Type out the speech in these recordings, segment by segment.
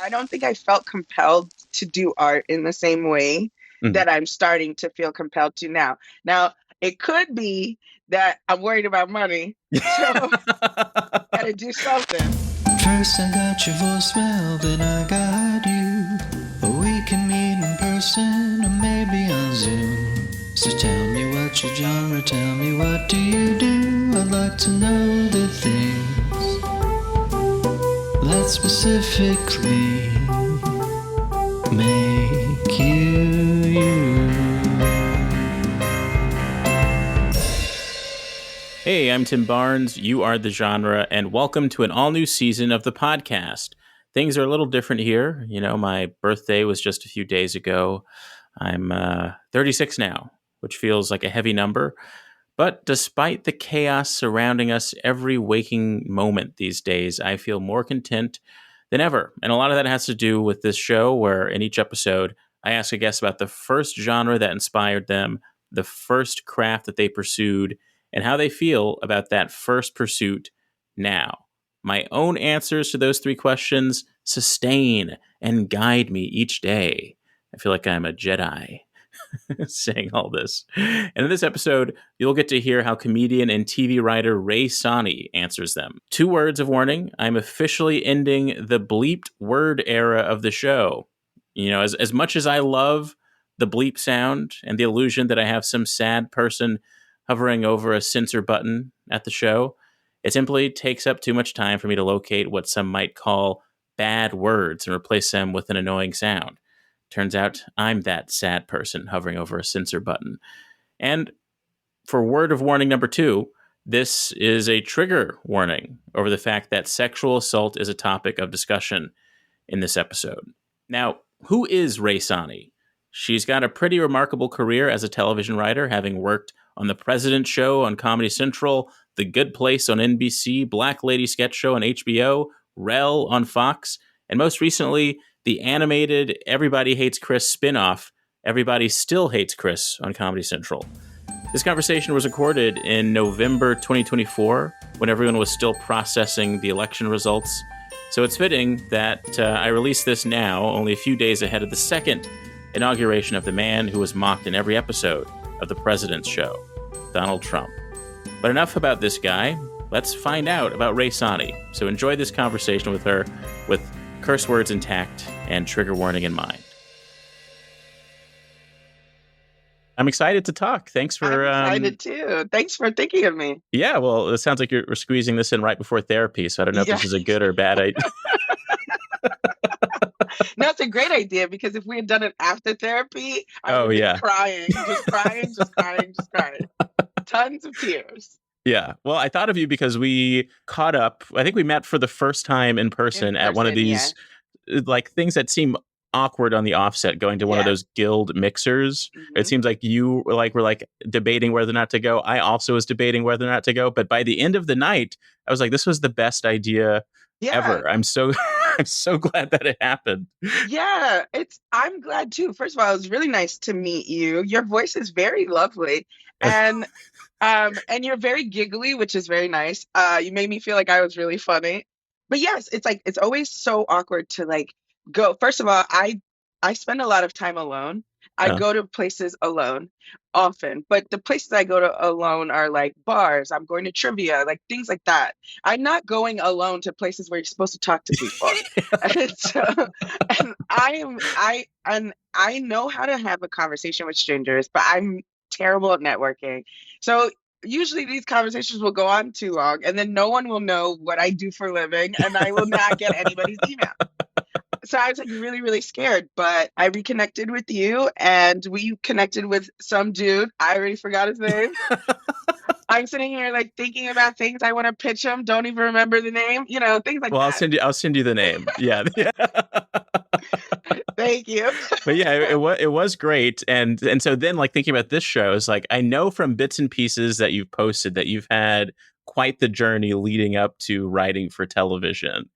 I don't think I felt compelled to do art in the same way Mhm. that I'm starting to feel compelled to now. Now, it could be that I'm worried about money, so gotta do something. First I got your voicemail, then I got you. We can meet in person or maybe on Zoom. So tell me what's your genre, tell me what do you do? I'd like to know the things that specifically make you. Hey, I'm Tim Barnes. You are the genre, and welcome to an all-new season of the podcast. Things are a little different here. You know, my birthday was just a few days ago. I'm 36 now, which feels like a heavy number. But despite the chaos surrounding us every waking moment these days, I feel more content than ever. And a lot of that has to do with this show, where in each episode, I ask a guest about the first genre that inspired them, the first craft that they pursued, and how they feel about that first pursuit now. My own answers to those three questions sustain and guide me each day. I feel like I'm a Jedi saying all this. And in this episode, you'll get to hear how comedian and TV writer Rae Sanni answers them. 2 words of warning: I'm officially ending the bleeped word era of the show. You know, as much as I love the bleep sound and the illusion that I have some sad person hovering over a censor button at the show, it simply takes up too much time for me to locate what some might call bad words and replace them with an annoying sound. Turns out I'm that sad person hovering over a censor button. And for word of warning number 2, this is a trigger warning over the fact that sexual assault is a topic of discussion in this episode. Now, who is Rae Sanni? She's got a pretty remarkable career as a television writer, having worked on The President Show on Comedy Central, The Good Place on NBC, Black Lady Sketch Show on HBO, Rel on Fox, and most recently, the animated Everybody Hates Chris spinoff, Everybody Still Hates Chris on Comedy Central. This conversation was recorded in November 2024, when everyone was still processing the election results. So it's fitting that I release this now, only a few days ahead of the second inauguration of the man who was mocked in every episode of The President's Show, Donald Trump. But enough about this guy. Let's find out about Rae Sanni. So enjoy this conversation with her with curse words intact and trigger warning in mind. I'm excited to talk. Thanks for... I'm excited too. Thanks for thinking of me. Yeah, well, it sounds like you're squeezing this in right before therapy, so I don't know if this is a good or bad idea. No, it's a great idea, because if we had done it after therapy, I would have been crying, just crying, just crying, just crying. Tons of tears. Yeah. Well, I thought of you because we caught up. I think we met for the first time in person at one of these like things that seem awkward on the offset, going to one of those guild mixers. Mm-hmm. It seems like you were debating whether or not to go. I also was debating whether or not to go. But by the end of the night, I was like, this was the best idea ever. I'm so I'm so glad that it happened. Yeah, I'm glad too. First of all, it was really nice to meet you. Your voice is very lovely. And you're very giggly, which is very nice. You made me feel like I was really funny. But yes, it's always so awkward to go. First of all, I spend a lot of time alone. I go to places alone often, but the places I go to alone are like bars. I'm going to trivia, like things like that. I'm not going alone to places where you're supposed to talk to people. and I know how to have a conversation with strangers, but I'm terrible at networking. So usually these conversations will go on too long, and then no one will know what I do for a living, and I will not get anybody's email. So I was really, really scared, but I reconnected with you, and we connected with some dude. I already forgot his name. I'm sitting here thinking about things I want to pitch him. Don't even remember the name. Things like that. Well, I'll send you the name. Yeah. Thank you. But yeah, it was great. And so then thinking about this show is I know from bits and pieces that you've posted that you've had quite the journey leading up to writing for television.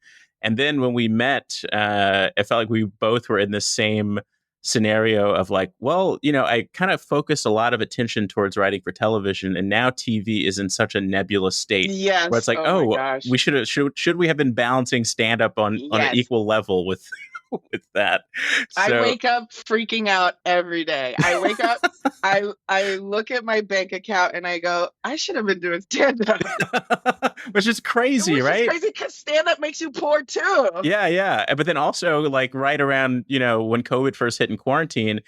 And then when we met, it felt like we both were in the same scenario of I kind of focused a lot of attention towards writing for television, and now TV is in such a nebulous state. Yes. Where it's we should we have been balancing stand up on an equal level with with that. I So, wake up freaking out every day. I wake up, I look at my bank account and I go, I should have been doing stand up. which is crazy, Which is right? crazy because stand up makes you poor too. Yeah, yeah. But then also, like, right around, when COVID first hit in quarantine,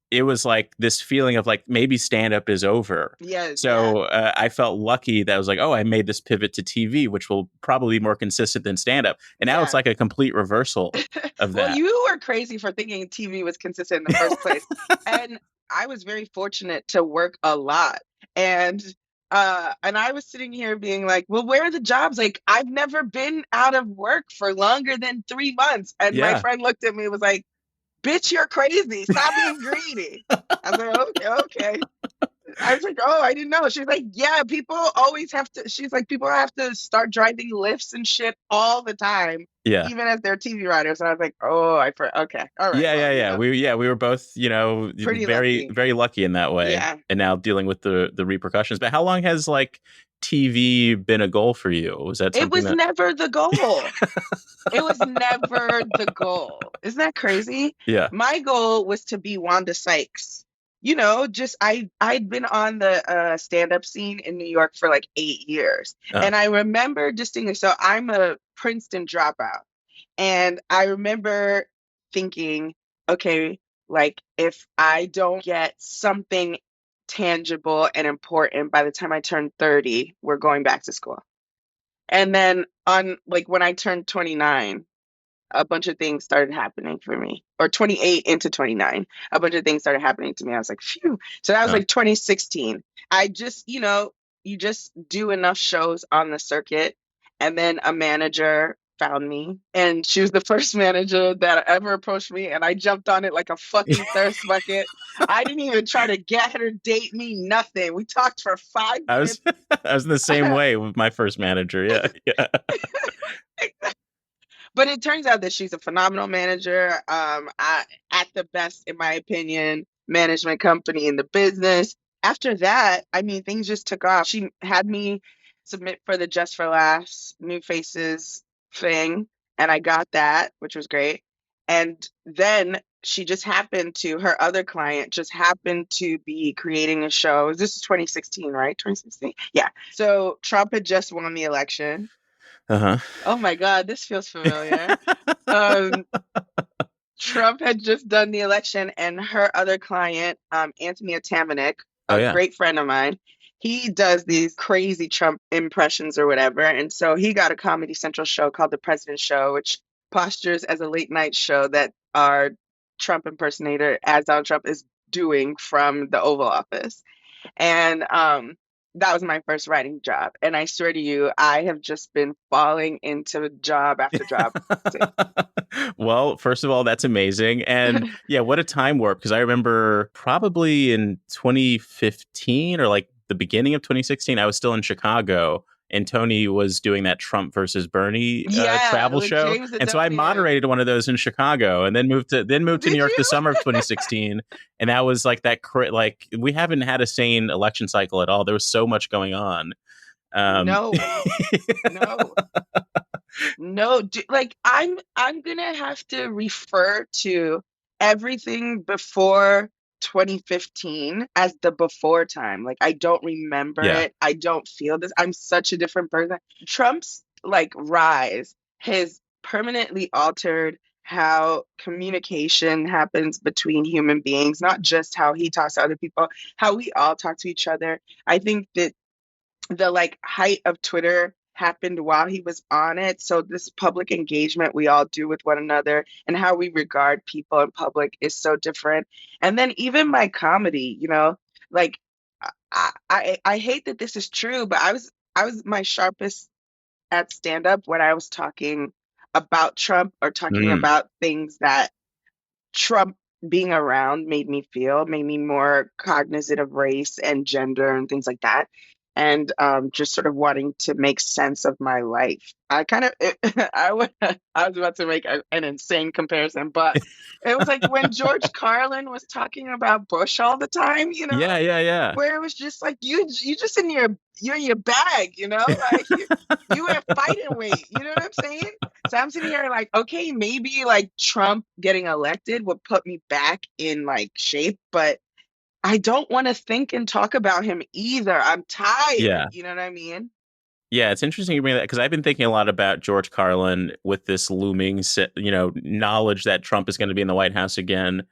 it was like this feeling of like maybe stand up is over. Yes, yeah. So I felt lucky that I was like, oh, I made this pivot to TV, which will probably be more consistent than stand up. And now it's Yeah. like a complete reversal of Well, that. you were crazy for thinking TV was consistent in the first place. And I was very fortunate to work a lot. And and I was sitting here being like, well, where are the jobs? Like, I've never been out of work for longer than 3 months. And my Yeah. friend looked at me and was like, bitch, you're crazy. Stop being greedy. I was like, okay, okay. I was like, oh, I didn't know. She's like, yeah, people always have to. She's like, people have to start driving lifts and shit all the time, Yeah. even as they're TV writers. And I was like, okay, all right, Yeah, well, yeah, yeah. We were both, pretty very lucky. very lucky in that way, Yeah, and now dealing with the repercussions. But how long has like TV been a goal for you? Was that it something was that? never the goal. It was never the goal. Isn't that crazy? Yeah. My goal was to be Wanda Sykes. Just I'd been on the stand-up scene in New York for like 8 years. Oh. And I remember distinctly, so I'm a Princeton dropout. And I remember thinking, okay, like if I don't get something tangible and important by the time I turn 30, we're going back to school. And then on like when I turned 29, a bunch of things started happening for me. Or 28 into 29, a bunch of things started happening to me. I was like, phew. So that was Oh. like 2016. I just, you just do enough shows on the circuit. And then a manager found me. And she was the first manager that ever approached me. And I jumped on it like a fucking thirst bucket. I didn't even try to get her to date me, nothing. We talked for five I was minutes. I was in the same way with my first manager. Yeah, yeah. But it turns out that she's a phenomenal manager. At the best, in my opinion, management company in the business. After that, I mean, things just took off. She had me submit for the Just for Laughs New Faces thing, and I got that, which was great. And then she just happened to, her other client just happened to be creating a show. This is 2016, right? 2016? Yeah. So Trump had just won the election. Uh Oh my God, this feels familiar. huh. Um, Trump had just done the election, and her other client, Anthony Atamanuik, Oh a yeah. great friend of mine, he does these crazy Trump impressions or whatever. And so he got a Comedy Central show called The President Show, which postures as a late night show that our Trump impersonator, as Donald Trump, is doing from the Oval Office. And that was my first writing job. And I swear to you, I have just been falling into job after job. Well, first of all, that's amazing. And yeah, what a time warp. Because I remember probably in 2015 or like the beginning of 2016, I was still in Chicago and Tony was doing that Trump versus Bernie Yeah, travel with show. James the And so I W. moderated one of those in Chicago and then moved to New Did York you? the summer of 2016. And that was like like we haven't had a sane election cycle at all. There was so much going on. No, no, no. Like I'm gonna have to refer to everything before 2015 as the before time. Like I don't remember Yeah. it. I don't feel this. I'm such a different person. Trump's like rise has permanently altered how communication happens between human beings, not just how he talks to other people, how we all talk to each other. I think that the like height of Twitter happened while he was on it. So this public engagement we all do with one another and how we regard people in public is so different. And then even my comedy, like I hate that this is true, but I was my sharpest at stand up when I was talking about Trump or talking Mm. about things that Trump being around made me more cognizant of race and gender and things like that. and just sort of wanting to make sense of my life. I kind of, I was about to make an insane comparison, but it was like when George Carlin was talking about Bush all the time, Yeah, yeah, yeah. where it was just like you just you're in your bag, like you have fighting weight, you know what I'm saying? So I'm sitting here like, okay, maybe like Trump getting elected would put me back in like shape, but I don't want to think and talk about him either. I'm tired, Yeah. you know what I mean? Yeah, it's interesting you bring that because I've been thinking a lot about George Carlin with this looming, knowledge that Trump is going to be in the White House again.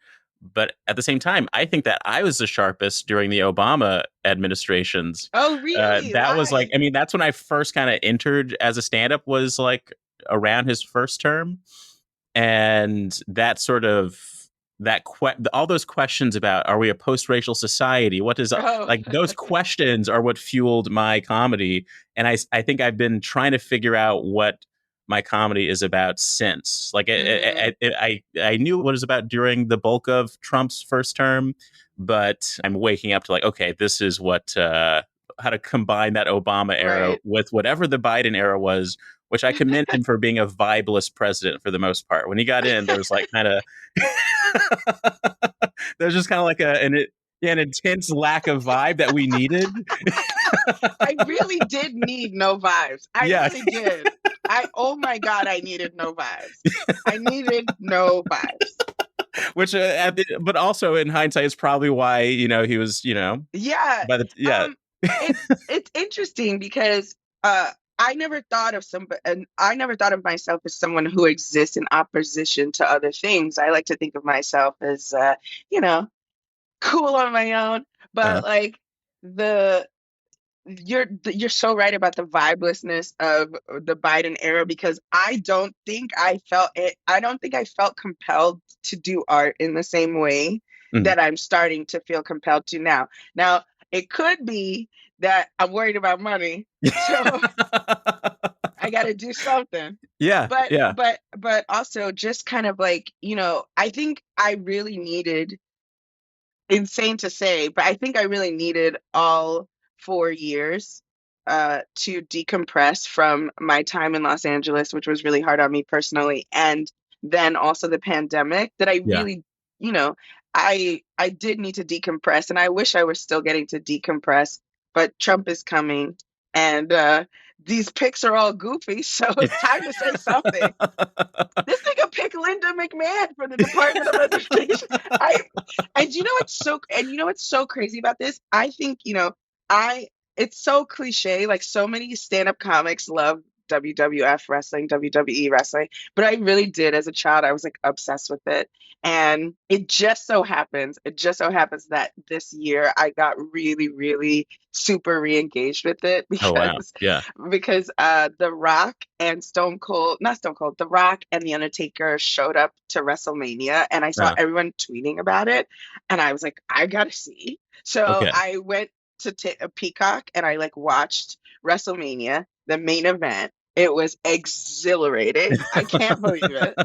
But at the same time, I think that I was the sharpest during the Obama administrations. Oh, really? That was like, Why? I mean, that's when I first kind of entered as a stand-up was like around his first term, and that sort of all those questions about are we a post-racial society, what is Oh, like those questions are what fueled my comedy, and I think I've been trying to figure out what my comedy is about since like hmm, I knew what it was about during the bulk of Trump's first term, but I'm waking up to like, okay, this is what how to combine that Obama era right. with whatever the Biden era was, which I commend him for being a vibeless president for the most part. When he got in, there was like kind of there's just kind of like an intense lack of vibe that we needed. I really did need no vibes. I Yeah, really did. Oh my God, I needed no vibes. I needed no vibes. which but also in hindsight is probably why he was Yeah. by the yeah Um, it's interesting because I never thought of somebody, and I never thought of myself as someone who exists in opposition to other things. I like to think of myself as you know, cool on my own, uh, but like the you're so right about the vibelessness of the Biden era because I don't think I felt compelled to do art in the same way mhm. that I'm starting to feel compelled to now. Now, it could be that I'm worried about money, so I got to do something. Yeah, But yeah, but also just kind of like, I think I really needed insane to say, but I think I really needed all 4 years to decompress from my time in Los Angeles, which was really hard on me personally, and then also the pandemic. That I yeah. really, you know, I did need to decompress, and I wish I was still getting to decompress. But Trump is coming, and these pics are all goofy, so it's time to say something. This nigga picked Linda McMahon for the Department of Education. I and you know what's so crazy about this? I think, I it's so cliche, like so many stand-up comics love WWF wrestling, WWE wrestling, but I really did as a child. I was like obsessed with it. And it just so happens that this year I got really, really super re-engaged with it Oh wow, yeah. because The Rock and Stone Cold, not Stone Cold, The Rock and The Undertaker showed up to WrestleMania, and I saw uh, everyone tweeting about it, and I was like, I gotta see. So okay. I went to a Peacock and I like watched WrestleMania, the main event. It was exhilarating. I can't believe it.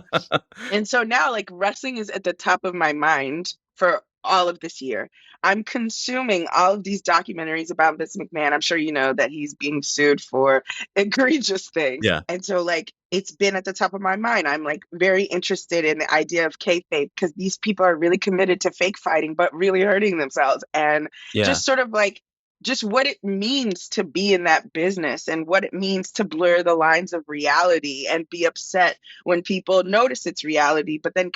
And so now, like, wrestling is at the top of my mind for all of this year. I'm consuming all of these documentaries about Vince McMahon. I'm sure you know that he's being sued for egregious things. Yeah, And so, like, it's been at the top of my mind. I'm like very interested in the idea of kayfabe because these people are really committed to fake fighting, but really hurting themselves. And yeah, just sort of like, just what it means to be in that business and what it means to blur the lines of reality and be upset when people notice it's reality, but then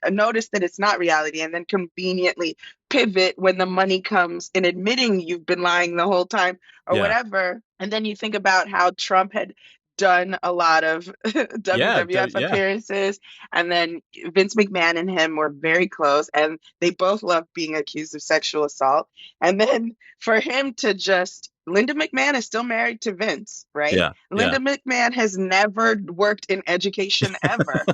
notice that it's not reality, and then conveniently pivot when the money comes in admitting you've been lying the whole time or yeah, whatever. And then you think about how Trump had done a lot of yeah, WWF yeah, appearances, and then Vince McMahon and him were very close, and they both loved being accused of sexual assault. And then for him to just Linda McMahon is still married to Vince, right? yeah, yeah. Linda McMahon has never worked in education ever.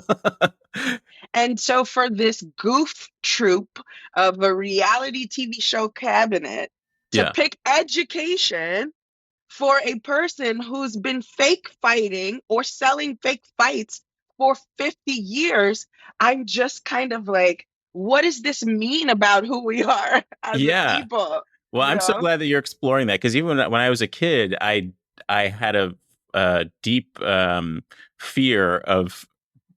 And so for this goof troop of a reality TV show cabinet to Yeah, pick education for a person who's been fake fighting or selling fake fights for 50 years, I'm just kind of like, what does this mean about who we are as a yeah. people? Well, you I'm so know? glad that you're exploring that because even when I was a kid, I had a deep fear of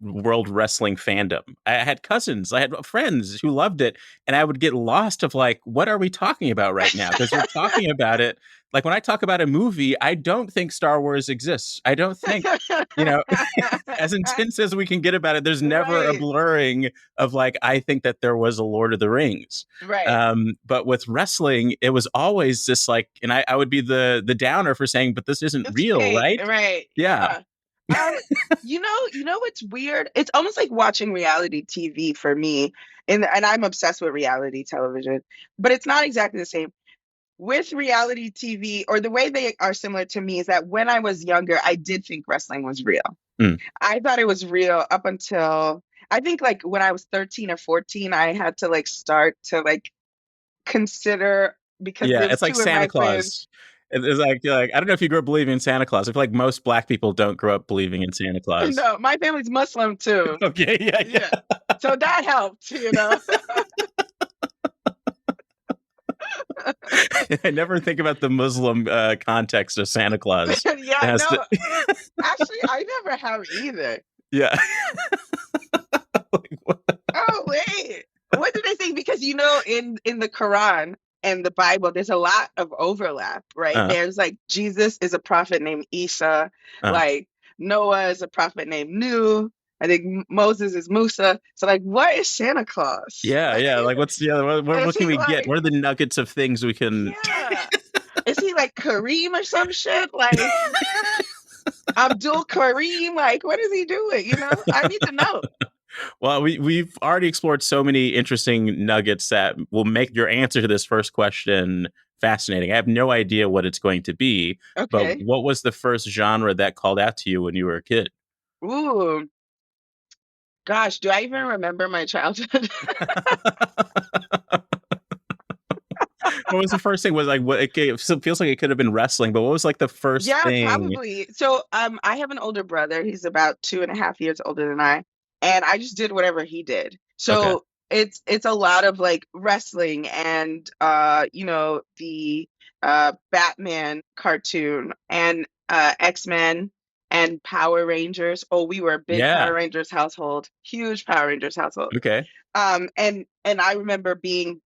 world wrestling fandom. I had cousins, I had friends who loved it, and I would get lost of like, what are we talking about right now? Because you're talking about it like when I talk about a movie, I don't think Star Wars exists. I don't think, you know, as intense as we can get about it, there's never a Right, blurring of like, I think that there was a Lord of the Rings. right. But with wrestling, it was always just like, and I would be the downer for saying, but this isn't It's real, fake, right? right? Yeah. Yeah. Um, you know what's weird? It's almost like watching reality TV for me, and I'm obsessed with reality television, but it's not exactly the same. With reality TV, or the way they are similar to me, is that when I was younger, I did think wrestling was real. Mm. I thought it was real up until I think like when I was 13 or 14, I had to like start to like consider because Yeah. there was It's like two of Santa my friends. Claus. It's like, you're like, I don't know if you grew up believing in Santa Claus. I feel like most black people don't grow up believing in Santa Claus. No, my family's Muslim too. Okay. Yeah. Yeah. Yeah. So that helped, you know. I never think about the Muslim context of Santa Claus. It Yeah, has to, no, actually, I never have either. yeah. Like, what? Oh, wait. What did I think? Because in the Quran and the Bible, there's a lot of overlap, right? Uh, There's like Jesus is a prophet named Isa, uh. like Noah is a prophet named Nuh. I think Moses is Musa. So like, what is Santa Claus? Yeah, Like, yeah. Like, what's yeah? is What can he we get? like, What are the nuggets of things we can? yeah, is he like Kareem or some shit? Like Abdul Kareem? Like, what is he doing? I need to know. Well, we've already explored so many interesting nuggets that will make your answer to this first question fascinating. I have no idea what it's going to be, but Okay. what was the first genre that called out to you when you were a kid? Ooh, gosh, do I even remember my childhood? What was the first thing? Was like what? It feels like it could have been wrestling, but what was like the first Yeah, thing? probably. So, I have an older brother. He's about 2.5 years older than I, and I just did whatever he did. Okay, So it's a lot of like wrestling and the Batman cartoon and X-Men and Power Rangers. Oh, we were a big yeah, Power Rangers household, huge Power Rangers household. okay, And I remember being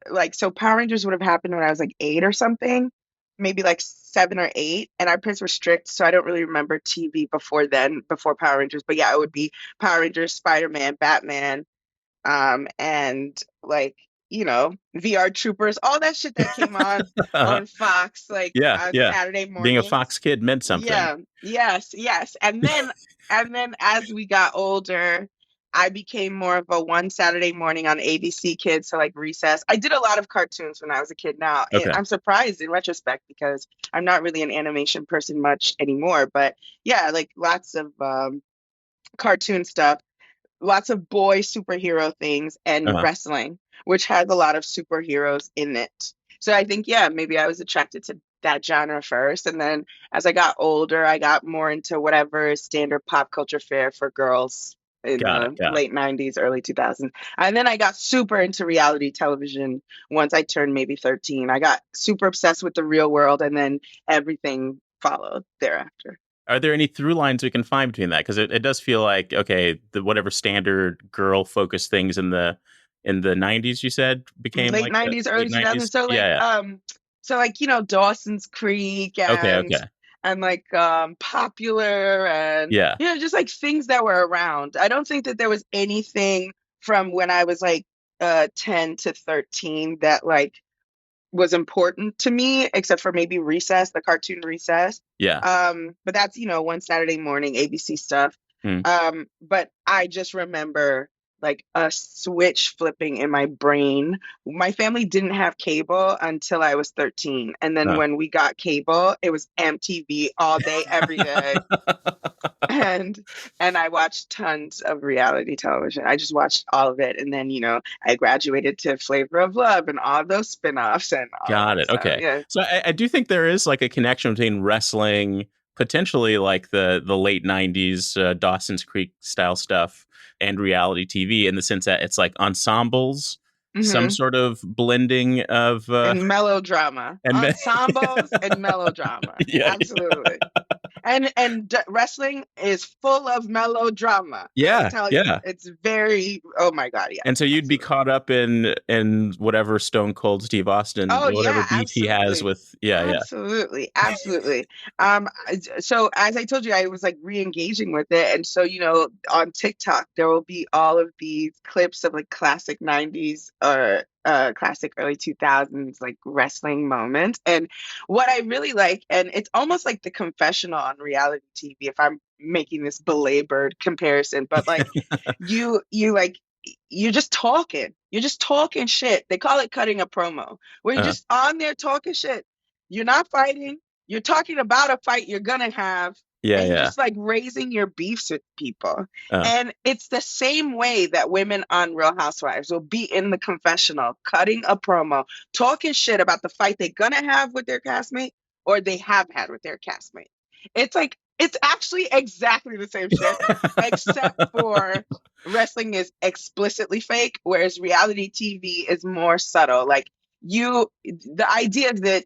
like, so Power Rangers would have happened when I was like 8 or something, maybe like 7 or 8, and our parents were strict, so I don't really remember TV before then, before Power Rangers. But yeah, it would be Power Rangers, Spider-Man, Batman, and like, VR Troopers, all that shit that came uh-huh. on Fox like Yeah, on yeah. Saturday Being a mornings. Fox kid meant something. Yeah, yes, yes. And then as we got older, I became more of a one Saturday morning on ABC Kids, so like recess. I did a lot of cartoons when I was a kid now. And Okay, I'm surprised in retrospect because I'm not really an animation person much anymore. But yeah, like lots of cartoon stuff, lots of boy superhero things and uh-huh. wrestling, which has a lot of superheroes in it. So I think, yeah, maybe I was attracted to that genre first. And then as I got older, I got more into whatever is standard pop culture fare for girls in Got it, the got it. late 90s, early 2000s. And then I got super into reality television once I turned maybe 13. I got super obsessed with the real world, and then everything followed thereafter. Are there any through lines we can find between that? Because it does feel like, okay, the whatever standard girl focused things in the 90s you said became Late like the 90s, late early 2000s. 90s. So Yeah, like yeah. Dawson's Creek Okay, and okay. like Popular and Yeah. just like things that were around. I don't think that there was anything from when I was like 10 to 13 that like was important to me, except for maybe Recess, the cartoon Recess. Yeah. But that's, one Saturday morning ABC stuff. Hmm. But I just remember like a switch flipping in my brain. My family didn't have cable until I was 13. And then Huh. when we got cable, it was MTV all day, every day. And I watched tons of reality television. I just watched all of it. And then, I graduated to Flavor of Love and all those spin-offs and all of Got that it. stuff. Okay. Yeah. So I do think there is like a connection between wrestling, potentially like the late 90s Dawson's Creek style stuff, and reality TV in the sense that it's like ensembles. some Hmm. sort of blending of And melodrama, and ensembles and melodrama. yeah, Absolutely. And wrestling is full of melodrama. I'll yeah, tell you, yeah. it's very. Oh my God, And yes, so you'd be absolutely. caught up in whatever Stone Cold Steve Austin, Oh whatever yeah, beef he has absolutely. with. Yeah, yeah. Absolutely, absolutely. So as I told you, I was like re-engaging with it, and so on TikTok there will be all of these clips of like classic '90s or classic early 2000s like wrestling moments. And what I really like, and it's almost like the confessional on reality TV, if I'm making this belabored comparison, but like you like you're just talking shit. They call it cutting a promo, where you're Uh, just on there talking shit. You're not fighting, you're talking about a fight you're gonna have, yeah, and you're yeah. just like raising your beefs with people. Uh, And it's the same way that women on Real Housewives will be in the confessional cutting a promo, talking shit about the fight they're gonna have with their castmate or they have had with their castmate. It's like it's actually exactly the same shit, except for wrestling is explicitly fake, whereas reality TV is more subtle. Like the idea that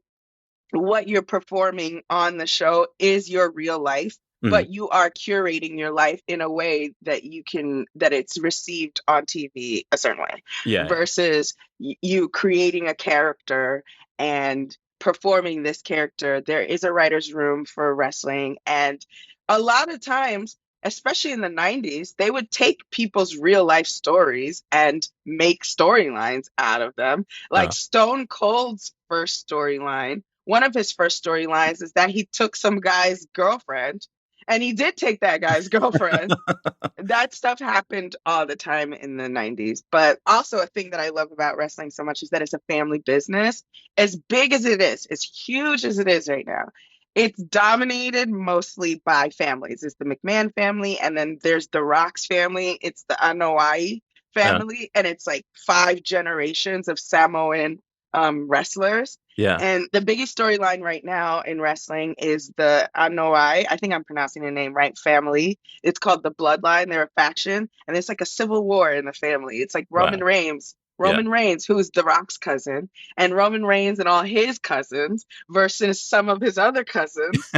what you're performing on the show is your real life, mm, but you are curating your life in a way that it's received on TV a certain way yeah, yeah. versus you creating a character and performing this character. There is a writer's room for wrestling, and a lot of times, especially in the 90s, they would take people's real life stories and make storylines out of them. Like Uh, Stone Cold's first storyline, one of his first storylines is that he took some guy's girlfriend, and he did take that guy's girlfriend. That stuff happened all the time in the 90s. But also, a thing that I love about wrestling so much is that it's a family business. As big as it is, as huge as it is right now, it's dominated mostly by families. It's the McMahon family, and then there's the Rock's family. It's the Anoa'i uh, family, and it's like 5 generations of Samoan wrestlers. yeah. And the biggest storyline right now in wrestling is the Anoa'i, I think I'm pronouncing the name right, family. It's called the Bloodline. They're a faction, and it's like a civil war in the family. It's like Wow. Yeah. Roman Reigns, who's The Rock's cousin, and Roman Reigns and all his cousins versus some of his other cousins,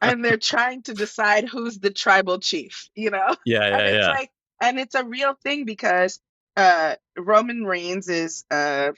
and they're trying to decide who's the tribal chief, you know? Yeah, And yeah, it's yeah. like, and it's a real thing because Roman Reigns'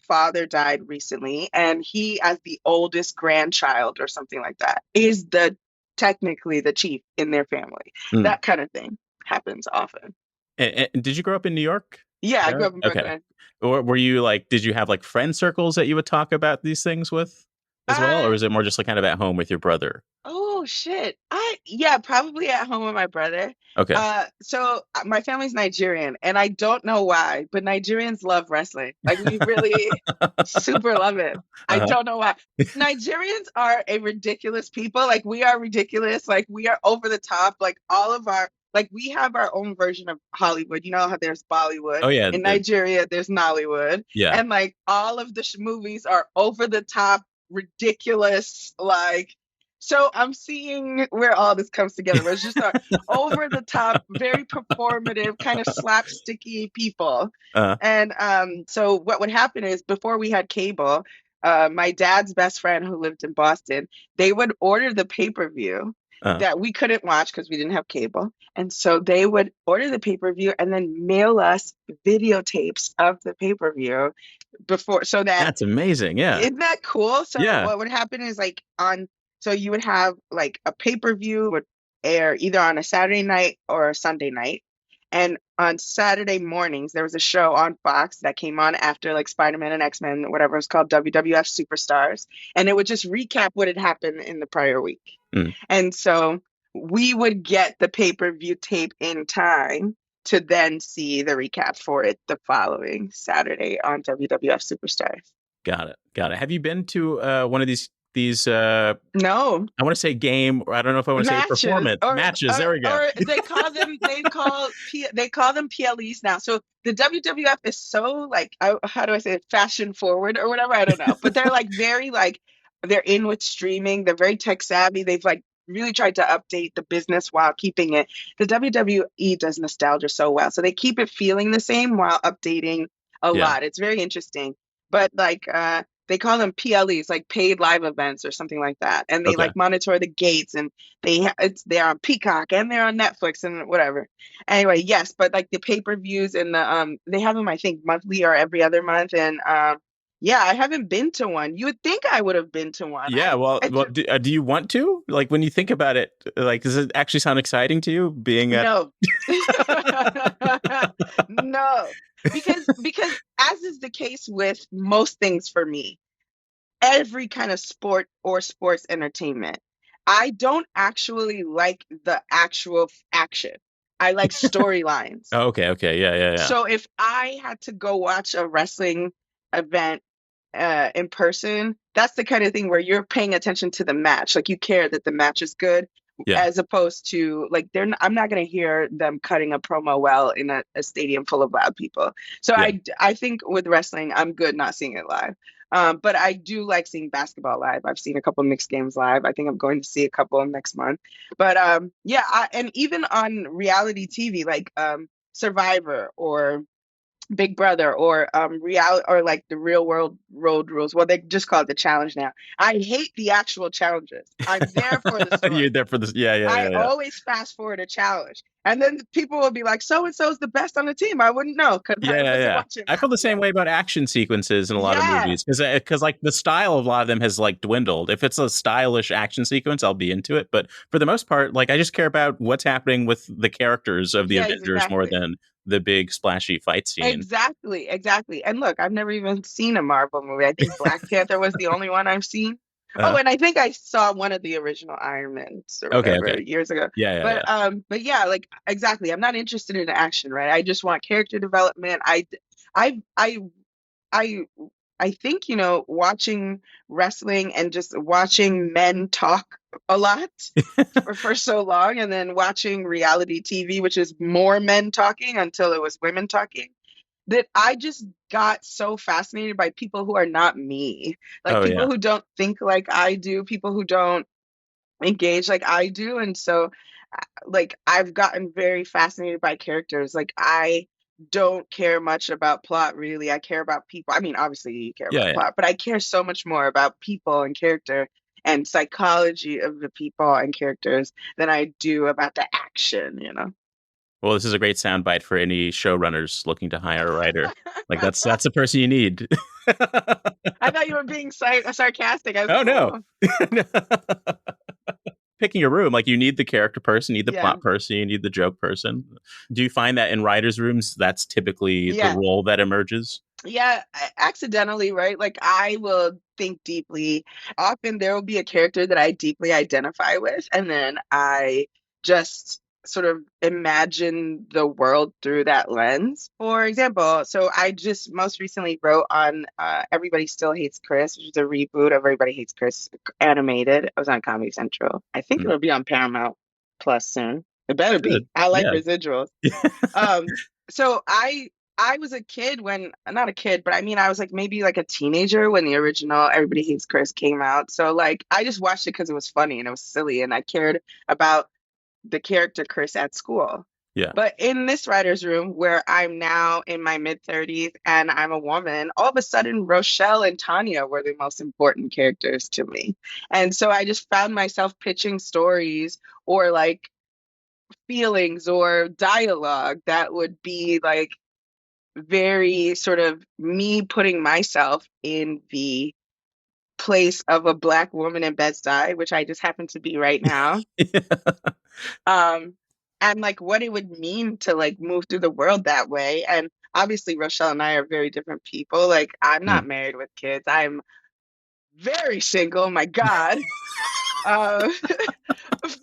father died recently, and he, as the oldest grandchild or something like that, is the technically the chief in their family. Mm. That kind of thing happens often. And did you grow up in New York? Yeah, I grew Sarah? up in Okay. Brooklyn. Or were you like, did you have like friend circles that you would talk about these things with as well? Uh, Or is it more just like kind of at home with your brother? Oh shit. Yeah, probably at home with my brother. Okay. So my family's Nigerian, and I don't know why, but Nigerians love wrestling. Like we really super love it. I Uh-huh. don't know why. Nigerians are a ridiculous people. Like we are ridiculous. Like we are over the top. Like all of our like we have our own version of Hollywood. You know how there's Bollywood. Oh yeah. In Nigeria, there's Nollywood. Yeah. And like all of the movies are over the top, ridiculous, like so I'm seeing where all this comes together. Where it's just our over the top, very performative, kind of slapsticky people. Uh, And so what would happen is before we had cable, my dad's best friend who lived in Boston, they would order the pay-per-view uh. that we couldn't watch because we didn't have cable. And so they would order the pay-per-view and then mail us videotapes of the pay-per-view before so that That's amazing. Yeah. isn't that cool? So Yeah. what would happen is like on so you would have like a pay-per-view would air either on a Saturday night or a Sunday night. And on Saturday mornings, there was a show on Fox that came on after like Spider-Man and X-Men, whatever it's called, WWF Superstars. And it would just recap what had happened in the prior week. Mm. And so we would get the pay-per-view tape in time to then see the recap for it the following Saturday on WWF Superstars. Got it. Got it. Have you been to one of these No, I want to say game, or I don't know if I want to say matches performance matches. There we go. or they call them PLEs now. So the WWF is so like how do I say it, fashion forward or whatever, I don't know, but they're like very like they're in with streaming, they're very tech savvy, they've like really tried to update the business while keeping it. The WWE does nostalgia so well, so they keep it feeling the same while updating a Yeah. lot. It's very interesting. But like they call them PLEs, like paid live events or something like that. And they Okay. like monitor the gates, and they're on Peacock and they're on Netflix and whatever. Anyway, yes, but like the pay-per-views and the they have them I think monthly or every other month. And yeah, I haven't been to one. You would think I would have been to one. Yeah. Well, do you want to? Like, when you think about it, like, does it actually sound exciting to you being at? No. No. Because as is the case with most things for me, every kind of sport or sports entertainment, I don't actually like the actual action. I like storylines. Oh, okay. Okay. Yeah. Yeah. Yeah. So if I had to go watch a wrestling event in person, that's the kind of thing where you're paying attention to the match. Like you care that the match is good, Yeah. as opposed to like I'm not going to hear them cutting a promo well in a stadium full of loud people. So Yeah. I think with wrestling, I'm good not seeing it live. But I do like seeing basketball live. I've seen a couple of mixed games live. I think I'm going to see a couple next month. But yeah, and even on reality TV, like Survivor or Big Brother or real or like the real world road rules. Well, they just call it the challenge now. I hate the actual challenges. I'm there for the You're story. there for this. Yeah. Yeah. I Yeah. Yeah. always fast forward a challenge. And then people will be like, so and so is the best on the team. I wouldn't know because Yeah, I yeah, wasn't yeah. watching I that. feel the Yeah. same way about action sequences in a lot of Yeah. movies because like the style of a lot of them has like dwindled. If it's a stylish action sequence, I'll be into it. But for the most part, like I just care about what's happening with the characters of the Yeah, Avengers more exactly. than the big splashy fight scene. Exactly, exactly. And look, I've never even seen a Marvel movie. I think Black Panther was the only one I've seen. Oh, Uh, and I think I saw one of the original Iron Mans or okay, okay. whatever years ago. Yeah, yeah, yeah. But yeah, like exactly. I'm not interested in action, right? I just want character development. I I I I think, watching wrestling and just watching men talk a lot for so long, and then watching reality TV, which is more men talking until it was women talking, that I just got so fascinated by people who are not me, like Oh people yeah. who don't think like I do, people who don't engage like I do. And so, like, I've gotten very fascinated by characters. Like, I don't care much about plot, really. I care about people. I mean, obviously, you care Yeah, about yeah. plot, but I care so much more about people and character and psychology of the people and characters than I do about the action. Well, this is a great soundbite for any showrunners looking to hire a writer. Like that's the person you need. I thought you were being sarcastic. I was Oh like, no. oh, Picking a room, like you need the character person, you need the yeah, plot person, you need the joke person. Do you find that in writers' rooms that's typically the yeah. role that emerges? Yeah, accidentally, right? Like I will think deeply. Often there will be a character that I deeply identify with, and then I just sort of imagine the world through that lens. For example, so I just most recently wrote on Everybody Still Hates Chris, which is a reboot of Everybody Hates Chris animated. It was on Comedy Central. I think Mm, it'll be on Paramount Plus soon. It better be. good. I like Yeah. residuals. So I was a kid when not a kid, but I mean I was like maybe like a teenager when the original Everybody Hates Chris came out. So like I just watched it because it was funny and it was silly and I cared about the character Chris at school. Yeah. But in this writer's room where I'm now in my mid 30s and I'm a woman, all of a sudden Rochelle and Tanya were the most important characters to me. And so I just found myself pitching stories or like feelings or dialogue that would be like very sort of me putting myself in the place of a Black woman in Bed-Stuy, which I just happen to be right now. Um, and like what it would mean to like move through the world that way. And obviously Rochelle and I are very different people. Like I'm Mm. not married with kids. I'm very single, my God. Uh,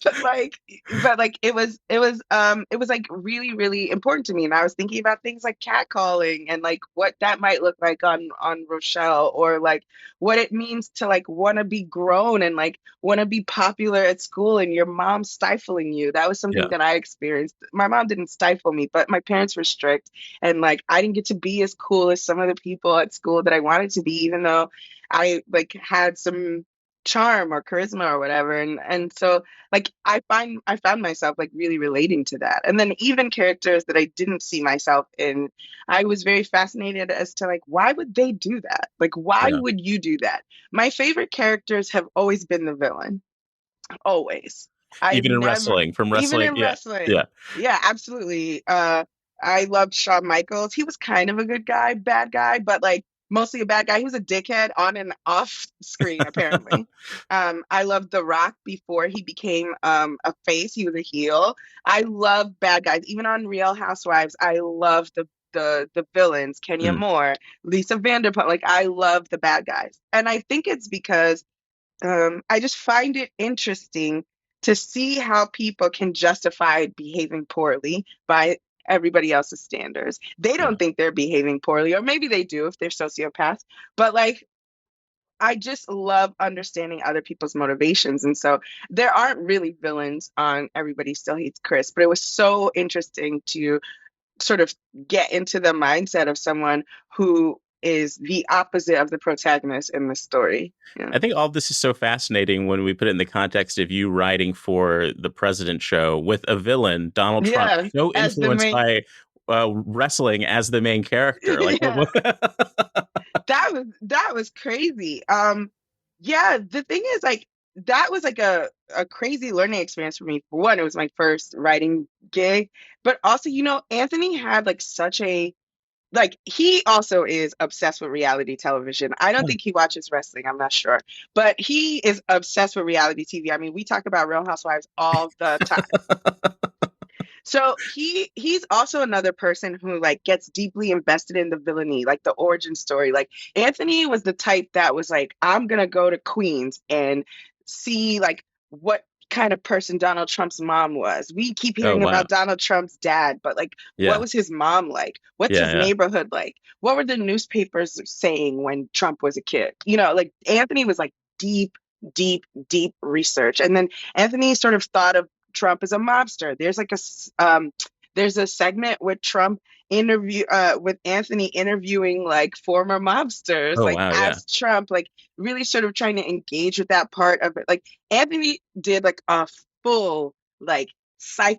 but like it was like really really important to me, and I was thinking about things like catcalling and like what that might look like on Rochelle, or like what it means to like want to be grown and like want to be popular at school and your mom stifling you. That was something Yeah. that I experienced. My mom didn't stifle me, but my parents were strict, and like I didn't get to be as cool as some of the people at school that I wanted to be, even though I like had some charm or charisma or whatever. And so like I found myself like really relating to that. And then even characters that I didn't see myself in, I was very fascinated as to like why would they do that? Like why Yeah. would you do that? My favorite characters have always been the villain. Always. I've Even in never, wrestling, from even wrestling. in Yeah. Yeah. wrestling. Yeah, absolutely. I loved Shawn Michaels. He was kind of a good guy, bad guy, but like mostly a bad guy. He was a dickhead on and off screen, apparently. I loved The Rock before he became a face. He was a heel. I love bad guys. Even on Real Housewives, I love the villains, Kenya Mm, Moore, Lisa Vanderpump. Like I love the bad guys. And I think it's because I just find it interesting to see how people can justify behaving poorly by everybody else's standards. They yeah. don't think they're behaving poorly, or maybe they do if they're sociopaths, but like, I just love understanding other people's motivations. And so there aren't really villains on Everybody Still Hates Chris, but it was so interesting to sort of get into the mindset of someone who is the opposite of the protagonist in the story. Yeah. I think all of this is so fascinating when we put it in the context of you writing for the President Show with a villain, Donald Trump, Yeah, so as the influenced main, by wrestling as the main character. Like, yeah, what? that was crazy. Yeah, the thing is like that was like a crazy learning experience for me. For one, it was my first writing gig, but also, Anthony had like such a like he also is obsessed with reality television. I don't think he watches wrestling, I'm not sure. But he is obsessed with reality TV. I mean, we talk about Real Housewives all the time. So he's also another person who like gets deeply invested in the villainy, like the origin story. Like Anthony was the type that was like, I'm gonna go to Queens and see like what kind of person Donald Trump's mom was. We keep Oh, hearing wow. about Donald Trump's dad, but like what Yeah. was his mom like? What's Yeah. his Yeah. neighborhood like? What were the newspapers saying when Trump was a kid? Like Anthony was like deep, deep, deep research. And then Anthony sort of thought of Trump as a mobster. There's a segment with Trump with Anthony interviewing like former mobsters, Oh, like wow. Yeah. as Trump, like really sort of trying to engage with that part of it. Like Anthony did like a full like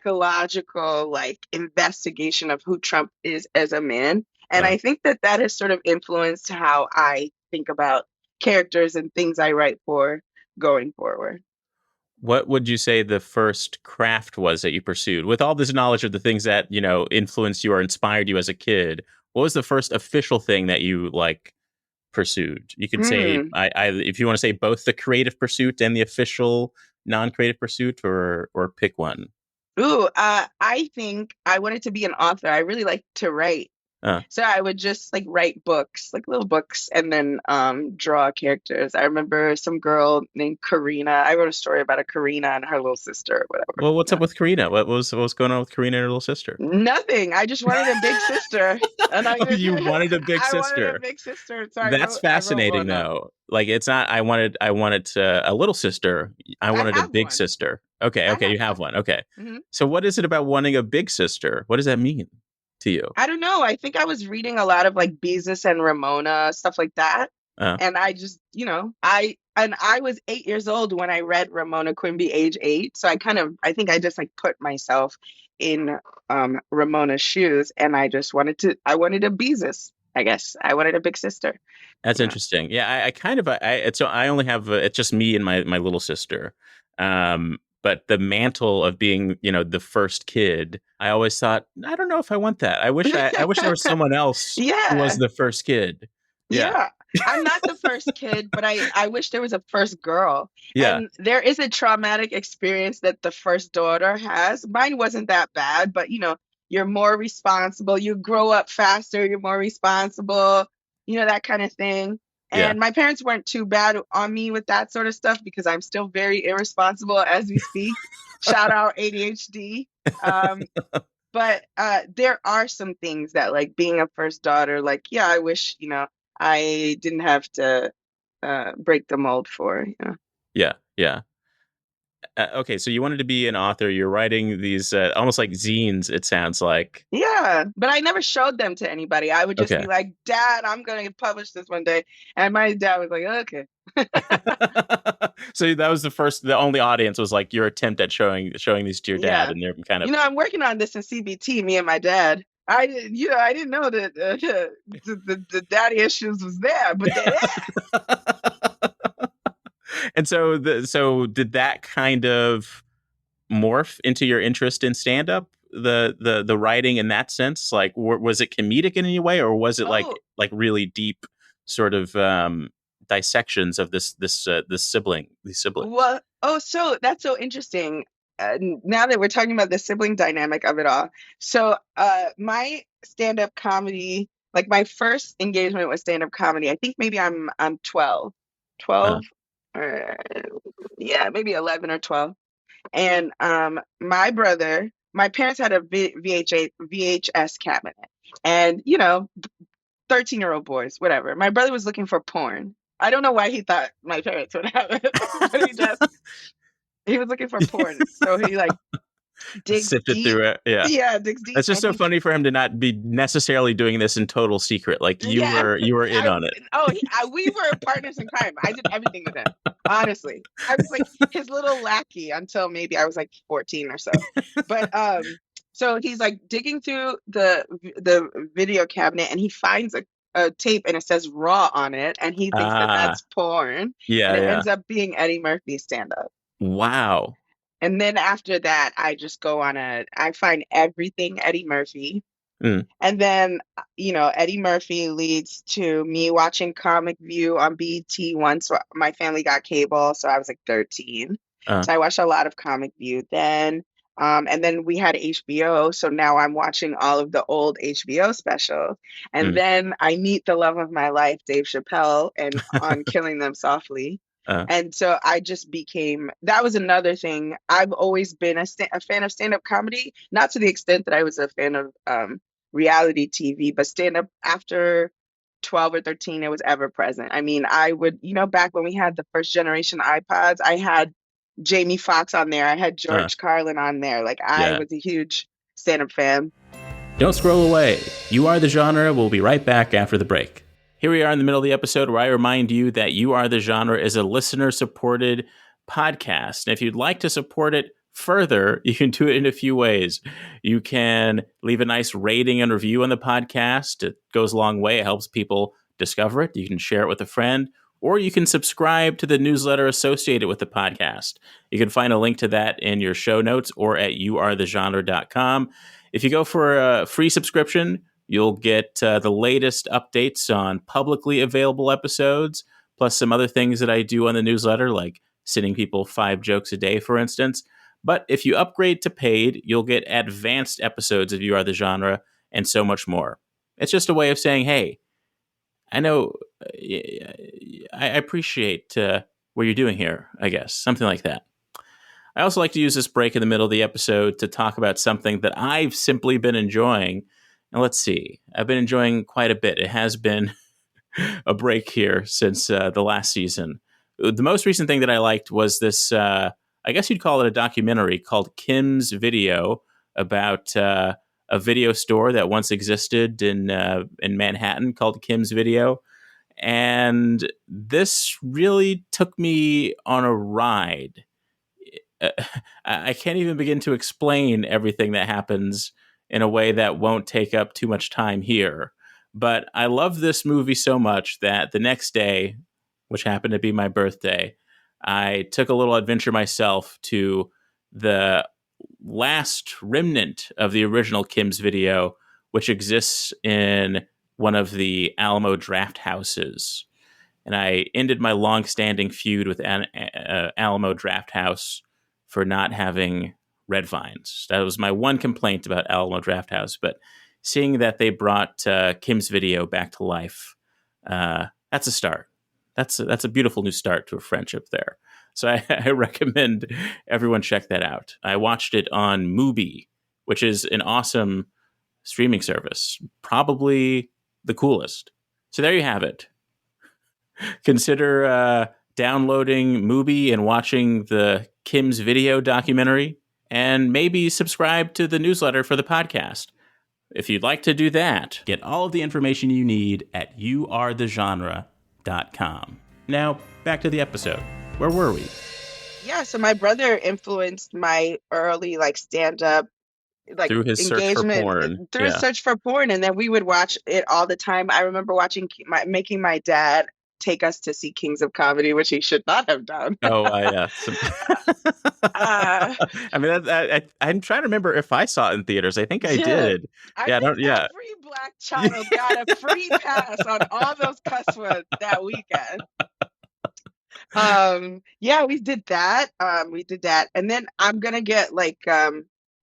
psychological like investigation of who Trump is as a man. And Uh, I think that that has sort of influenced how I think about characters and things I write for going forward. what would you say the first craft was that you pursued with all this knowledge of the things that, influenced you or inspired you as a kid? What was the first official thing that you like pursued? You could say, Mm. if you want to say both the creative pursuit and the official non-creative pursuit, or pick one. Ooh, I think I wanted to be an author. I really like to write. Uh, So I would just like write books, like little books, and then draw characters. I remember some girl named Karina. I wrote a story about a Karina and her little sister or whatever. well, what's up Yeah. with Karina? What was going on with Karina and her little sister? Nothing. I just wanted a big sister. And I Oh, just you wanted a big I wanted a sister. big sister. So That's I wrote fascinating, one up. though. Like, it's not. I wanted a little sister. I I wanted a have big one. sister. Okay, I okay, have you have one. one. Okay. Mhm. So, what is it about wanting a big sister? What does that mean to you? I don't know. I think I was reading a lot of like Beezus and Ramona, stuff like that. Uh, And I just, I was 8 years old when I read Ramona Quimby, age 8. So I think I just like put myself in Ramona's shoes, and I wanted a Beezus, I guess. I wanted a big sister. that's Yeah. interesting. Yeah, I kind of. I only have. It's just me and my little sister. But the mantle of being, the first kid, I always thought, I don't know if I want that. I wish there was someone else who was Yeah. the first kid. Yeah. Yeah. I'm not the first kid, but I wish there was a first girl. Yeah. And there is a traumatic experience that the first daughter has. Mine wasn't that bad, but you're more responsible. You grow up faster, you're more responsible, that kind of thing. Yeah. And my parents weren't too bad on me with that sort of stuff because I'm still very irresponsible as we speak. Shout out ADHD. Um, but there are some things that, like being a first daughter, like, yeah, I wish, I didn't have to break the mold for. Yeah. Yeah. Okay, so you wanted to be an author. You're writing these almost like zines, it sounds like. Yeah, but I never showed them to anybody. I would just Okay. be like, Dad, I'm going to publish this one day. And my dad was like, okay. So that was the only audience was like your attempt at showing these to your dad, Yeah. and they're kind of. I'm working on this in CBT, me and my dad. I didn't know that the daddy issues was there, but they're And so did that kind of morph into your interest in stand up? The writing in that sense, like was it comedic in any way, or was it oh, like really deep sort of dissections of this sibling these siblings? well, so that's so interesting. Now that we're talking about the sibling dynamic of it all. So, my stand-up comedy, like my first engagement with stand-up comedy, I think maybe I'm 12. Uh, 12 or yeah, maybe 11 or 12. And my parents had a VHS cabinet. And 13-year-old boys, whatever. My brother was looking for porn. I don't know why he thought my parents would have it, but he was looking for porn. So he like digs Sifted deep. through it, yeah. Yeah, digs deep It's just and so he funny for him to not be necessarily doing this in total secret. Like yeah, you were in I on it. we were partners in crime. I did everything with him. Honestly. I was like his little lackey until maybe I was like 14 or so. But so he's like digging through the video cabinet and he finds a tape and it says raw on it and he thinks that Ah, that's porn yeah, and it yeah. ends up being Eddie Murphy stand up. Wow. And then after that I just go on I find everything Eddie Murphy. Mm, And then, Eddie Murphy leads to me watching Comic View on BET once my family got cable, so I was like 13. uh, So I watched a lot of Comic View then. And then we had HBO, so now I'm watching all of the old HBO specials. And mm, then I meet the love of my life, Dave Chappelle, and on Killing Them Softly. uh, And so I just that was another thing. I've always been a fan of stand-up comedy, not to the extent that I was a fan of reality TV, but stand up after 12 or 13, it was ever present. I mean, I would, back when we had the first generation iPods, I had Jamie Foxx on there, I had uh, George Carlin on there. Like, I yeah. was a huge stand up fan. Don't scroll away. You Are the Genre. We'll be right back after the break. Here we are in the middle of the episode where I remind you that You Are the Genre is a listener-supported podcast. And if you'd like to support it further, you can do it in a few ways. You can leave a nice rating and review on the podcast. It goes a long way. It helps people discover it. You can share it with a friend, or you can subscribe to the newsletter associated with the podcast. You can find a link to that in your show notes or at youarethegenre.com. If you go for a free subscription, you'll get the latest updates on publicly available episodes, plus some other things that I do on the newsletter, like sending people 5 jokes a day, for instance. But if you upgrade to paid, you'll get advanced episodes of You Are the Genre and so much more. It's just a way of saying, hey, I know I appreciate what you're doing here, I guess, something like that. I also like to use this break in the middle of the episode to talk about something that I've simply been enjoying. And let's see, I've been enjoying quite a bit. It has been a break here since the last season. The most recent thing that I liked was this, I guess you'd call it a documentary called Kim's Video about a video store that once existed in Manhattan called Kim's Video. And this really took me on a ride. uh, I can't even begin to explain everything that happens in a way that won't take up too much time here. But I love this movie so much that the next day, which happened to be my birthday, I took a little adventure myself to the last remnant of the original Kim's Video, which exists in one of the Alamo draft houses. And I ended my long-standing feud with Alamo Draft House for not having red vines. That was my one complaint about Alamo Draft House. But seeing that they brought Kim's Video back to life, that's a start. That's a beautiful new start to a friendship there. So I recommend everyone check that out. I watched it on Mubi, which is an awesome streaming service, probably the coolest. So there you have it. Consider downloading Mubi and watching the Kim's Video documentary, and maybe subscribe to the newsletter for the podcast. If you'd like to do that, get all of the information you need at youarethegenre.com. Now, back to the episode. Where were we? Yeah, so my brother influenced my early like stand-up like Through his search for engagement porn. through Yeah. search for porn, and then we would watch it all the time. I remember making my dad take us to see Kings of Comedy, which he should not have done. Oh, yeah. uh I mean, I'm trying to remember if I saw it in theaters. I think I yeah, did. I Yeah, I think don't. Yeah. every black child got a free pass on all those cuss words that weekend. Yeah, we did that, and then I'm gonna get like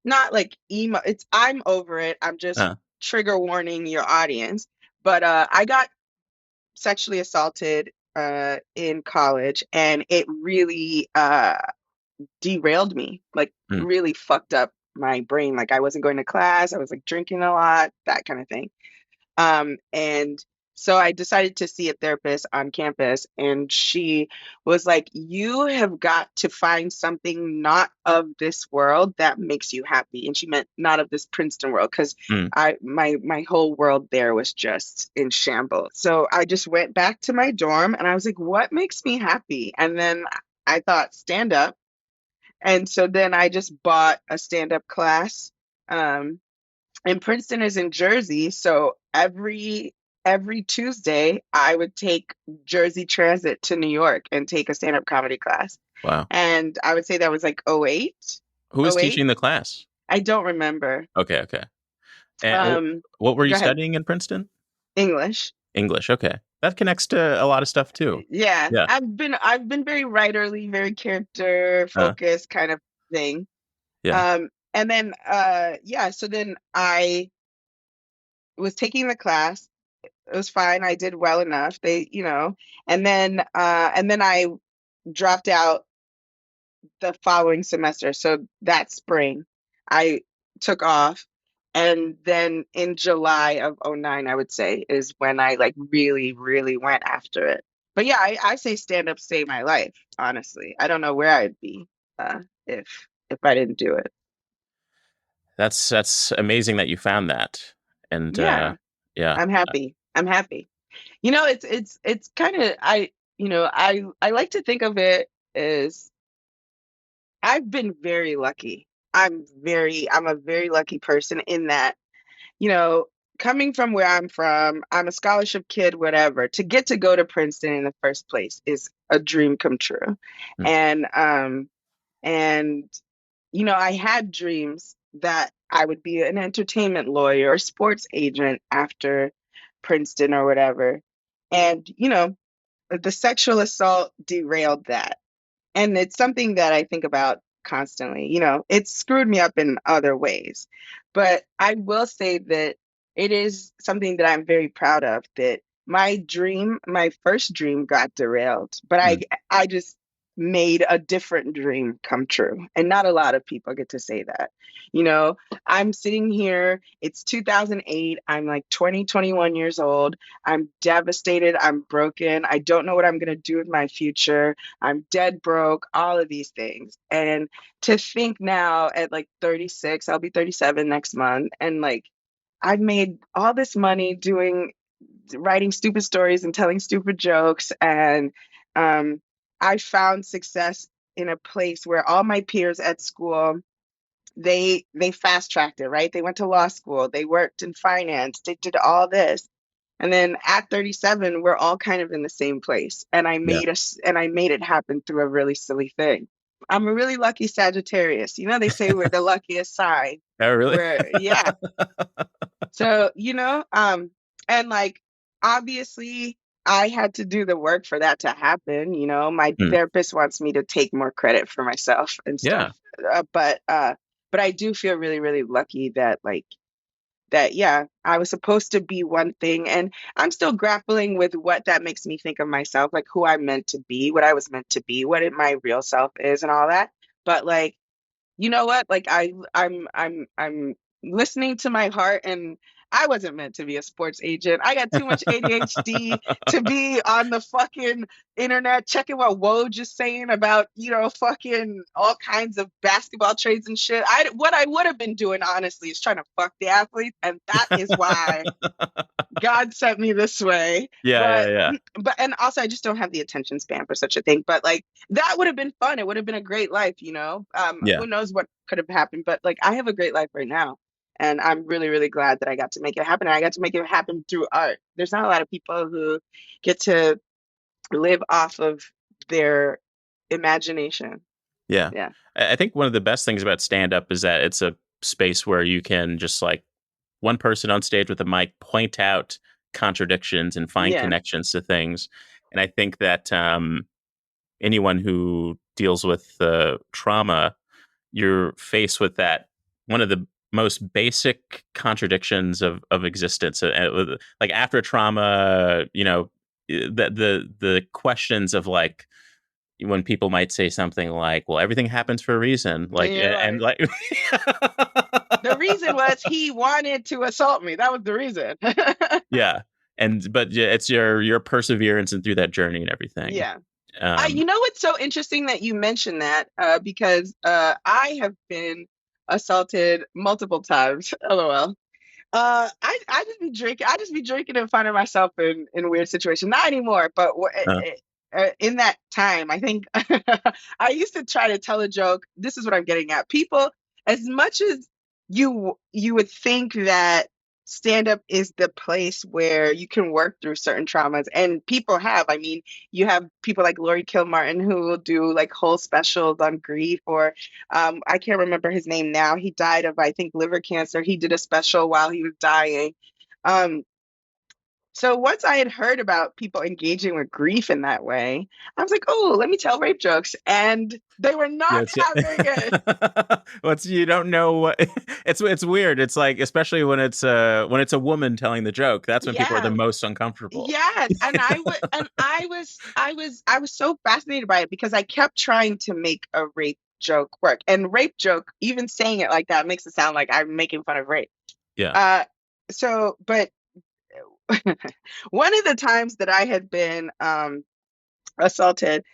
not like emo, it's I'm over it, I'm just Uh, trigger warning your audience. But I got sexually assaulted in college, and it really derailed me, like mm, really fucked up my brain. Like I wasn't going to class, I was like drinking a lot, that kind of thing. And so I decided to see a therapist on campus, and she was like, "You have got to find something not of this world that makes you happy." And she meant not of this Princeton world, because mm. my whole world there was just in shambles. So I just went back to my dorm, and I was like, "What makes me happy?" And then I thought stand up, and so then I just bought a stand up class. Um, and Princeton is in Jersey, so every Tuesday I would take Jersey Transit to New York and take a stand-up comedy class. Wow. And I would say that was like '08. Who was '08. teaching the class? I don't remember. Okay. Okay. And Um, what were you Go ahead. studying in Princeton? English. English. Okay. That connects to a lot of stuff too. Yeah, Yeah. I've been very writerly, very character Uh, focused kind of thing. yeah. And then yeah, so then I was taking the class. It was fine. I did well enough. And then I dropped out the following semester. So that spring, I took off. And then in July of '09, I would say, is when I like really, really went after it. But yeah, I say stand up saved my life, honestly. I don't know where I'd be if I didn't do it. That's amazing that you found that. And Yeah, yeah. I'm happy. I'm happy. It's kind of I like to think of it as I've been very lucky. I'm a very lucky person in that, you know, coming from where I'm from, I'm a scholarship kid, whatever. To get to go to Princeton in the first place is a dream come true. Mm, And I had dreams that I would be an entertainment lawyer or sports agent after Princeton or whatever. And, the sexual assault derailed that. And it's something that I think about constantly. It screwed me up in other ways. But I will say that it is something that I'm very proud of, that my first dream got derailed, but I mm. I just made a different dream come true. And not a lot of people get to say that. You know, I'm sitting here, it's 2008, I'm like 20, 21 years old. I'm devastated, I'm broken. I don't know what I'm going to do with my future. I'm dead broke, all of these things. And to think now at like 36, I'll be 37 next month, and like I've made all this money doing writing stupid stories and telling stupid jokes, and um I found success in a place where all my peers at school, they fast tracked it, right? They went to law school, they worked in finance, they did all this. And then at 37, we're all kind of in the same place. And Yeah. I made it happen through a really silly thing. I'm a really lucky Sagittarius. They say we're the luckiest sign. Oh, really? Yeah. So, and like obviously I had to do the work for that to happen. My Mm, therapist wants me to take more credit for myself and stuff. yeah. But I do feel really, really lucky that yeah, I was supposed to be one thing, and I'm still grappling with what that makes me think of myself, like who I'm meant to be, what I was meant to be, my real self is and all that. But like, you know what? Like I'm listening to my heart, and I wasn't meant to be a sports agent. I got too much ADHD to be on the fucking internet checking what Woj is saying about, fucking all kinds of basketball trades and shit. What I would have been doing honestly is trying to fuck the athletes, and God sent me this way. Yeah, yeah, But yeah, and also I just don't have the attention span for such a thing. But like that would have been fun. It would have been a great life, you know. yeah, Who knows what could have happened, but like I have a great life right now. And I'm really, really glad that I got to make it happen. And I got to make it happen through art. There's not a lot of people who get to live off of their imagination. yeah. Yeah. I think one of the best things about stand up is that it's a space where you can just like one person on stage with a mic point out contradictions and find Yeah. connections to things. And I think that anyone who deals with trauma, you're faced with that one of the most basic contradictions of existence. Like after trauma, the questions of like when people might say something like, "Well, everything happens for a reason," And like you're and like, like. the reason was he wanted to assault me. That was the reason. Yeah, but yeah, it's your perseverance and through that journey and everything. Yeah. Um, You know what's so interesting that you mentioned that because I have been assaulted multiple times. LOL. I just be drinking. I just be drinking and finding myself in weird situations. Not anymore, but uh, in that time, I think I used to try to tell a joke. This is what I'm getting at. People, as much as you would think that stand up is the place where you can work through certain traumas, and people have. I mean, you have people like Laurie Kilmartin who will do like whole specials on grief, or I can't remember his name now. He died of, I think, liver cancer. He did a special while he was dying. Um, so once I had heard about people engaging with grief in that way, I was like, oh, let me tell rape jokes. And they were yeah, not having it. what's you don't know what it's weird. It's like especially when it's a woman telling the joke, that's when people are the Yeah. most uncomfortable. Yes. I was so fascinated by it because I kept trying to make a rape joke work. And rape joke, even saying it like that makes it sound like I'm making fun of rape. Yeah. Uh but one of the times that I had been assaulted,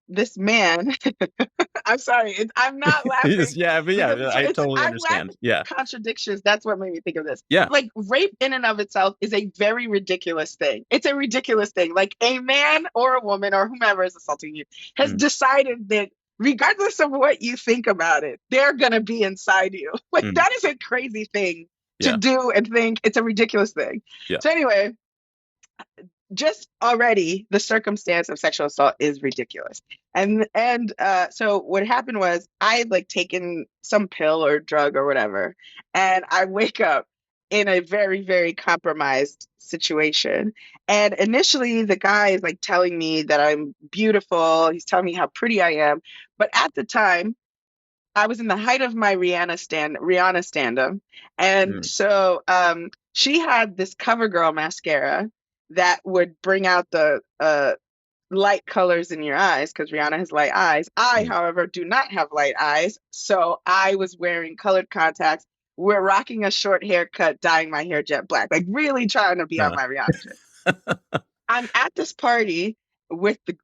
this man, I'm sorry, I'm not laughing Yeah, but because yeah, I totally I'm laughing understand. Yeah. at contradictions. That's what made me think of this. Yeah. Like rape in and of itself is a very ridiculous thing. It's a ridiculous thing. Like a man or a woman or whomever is assaulting you has Mm, decided that regardless of what you think about it, they're gonna be inside you. Like mm, that is a crazy thing to yeah. do and think. It's a ridiculous thing. Yeah. So anyway, just already the circumstance of sexual assault is ridiculous. And so what happened was I had like taken some pill or drug or whatever, and I wake up in a very, very compromised situation. And initially the guy is like telling me that I'm beautiful. He's telling me how pretty I am. But at the time, I was in the height of my Rihanna stand-up. And Mm, so she had this CoverGirl mascara that would bring out the light colors in your eyes because Rihanna has light eyes. I, mm. however, do not have light eyes. So I was wearing colored contacts. We're rocking a short haircut, dyeing my hair jet black, like really trying to be on Uh, my Rihanna shit. I'm at this party with the,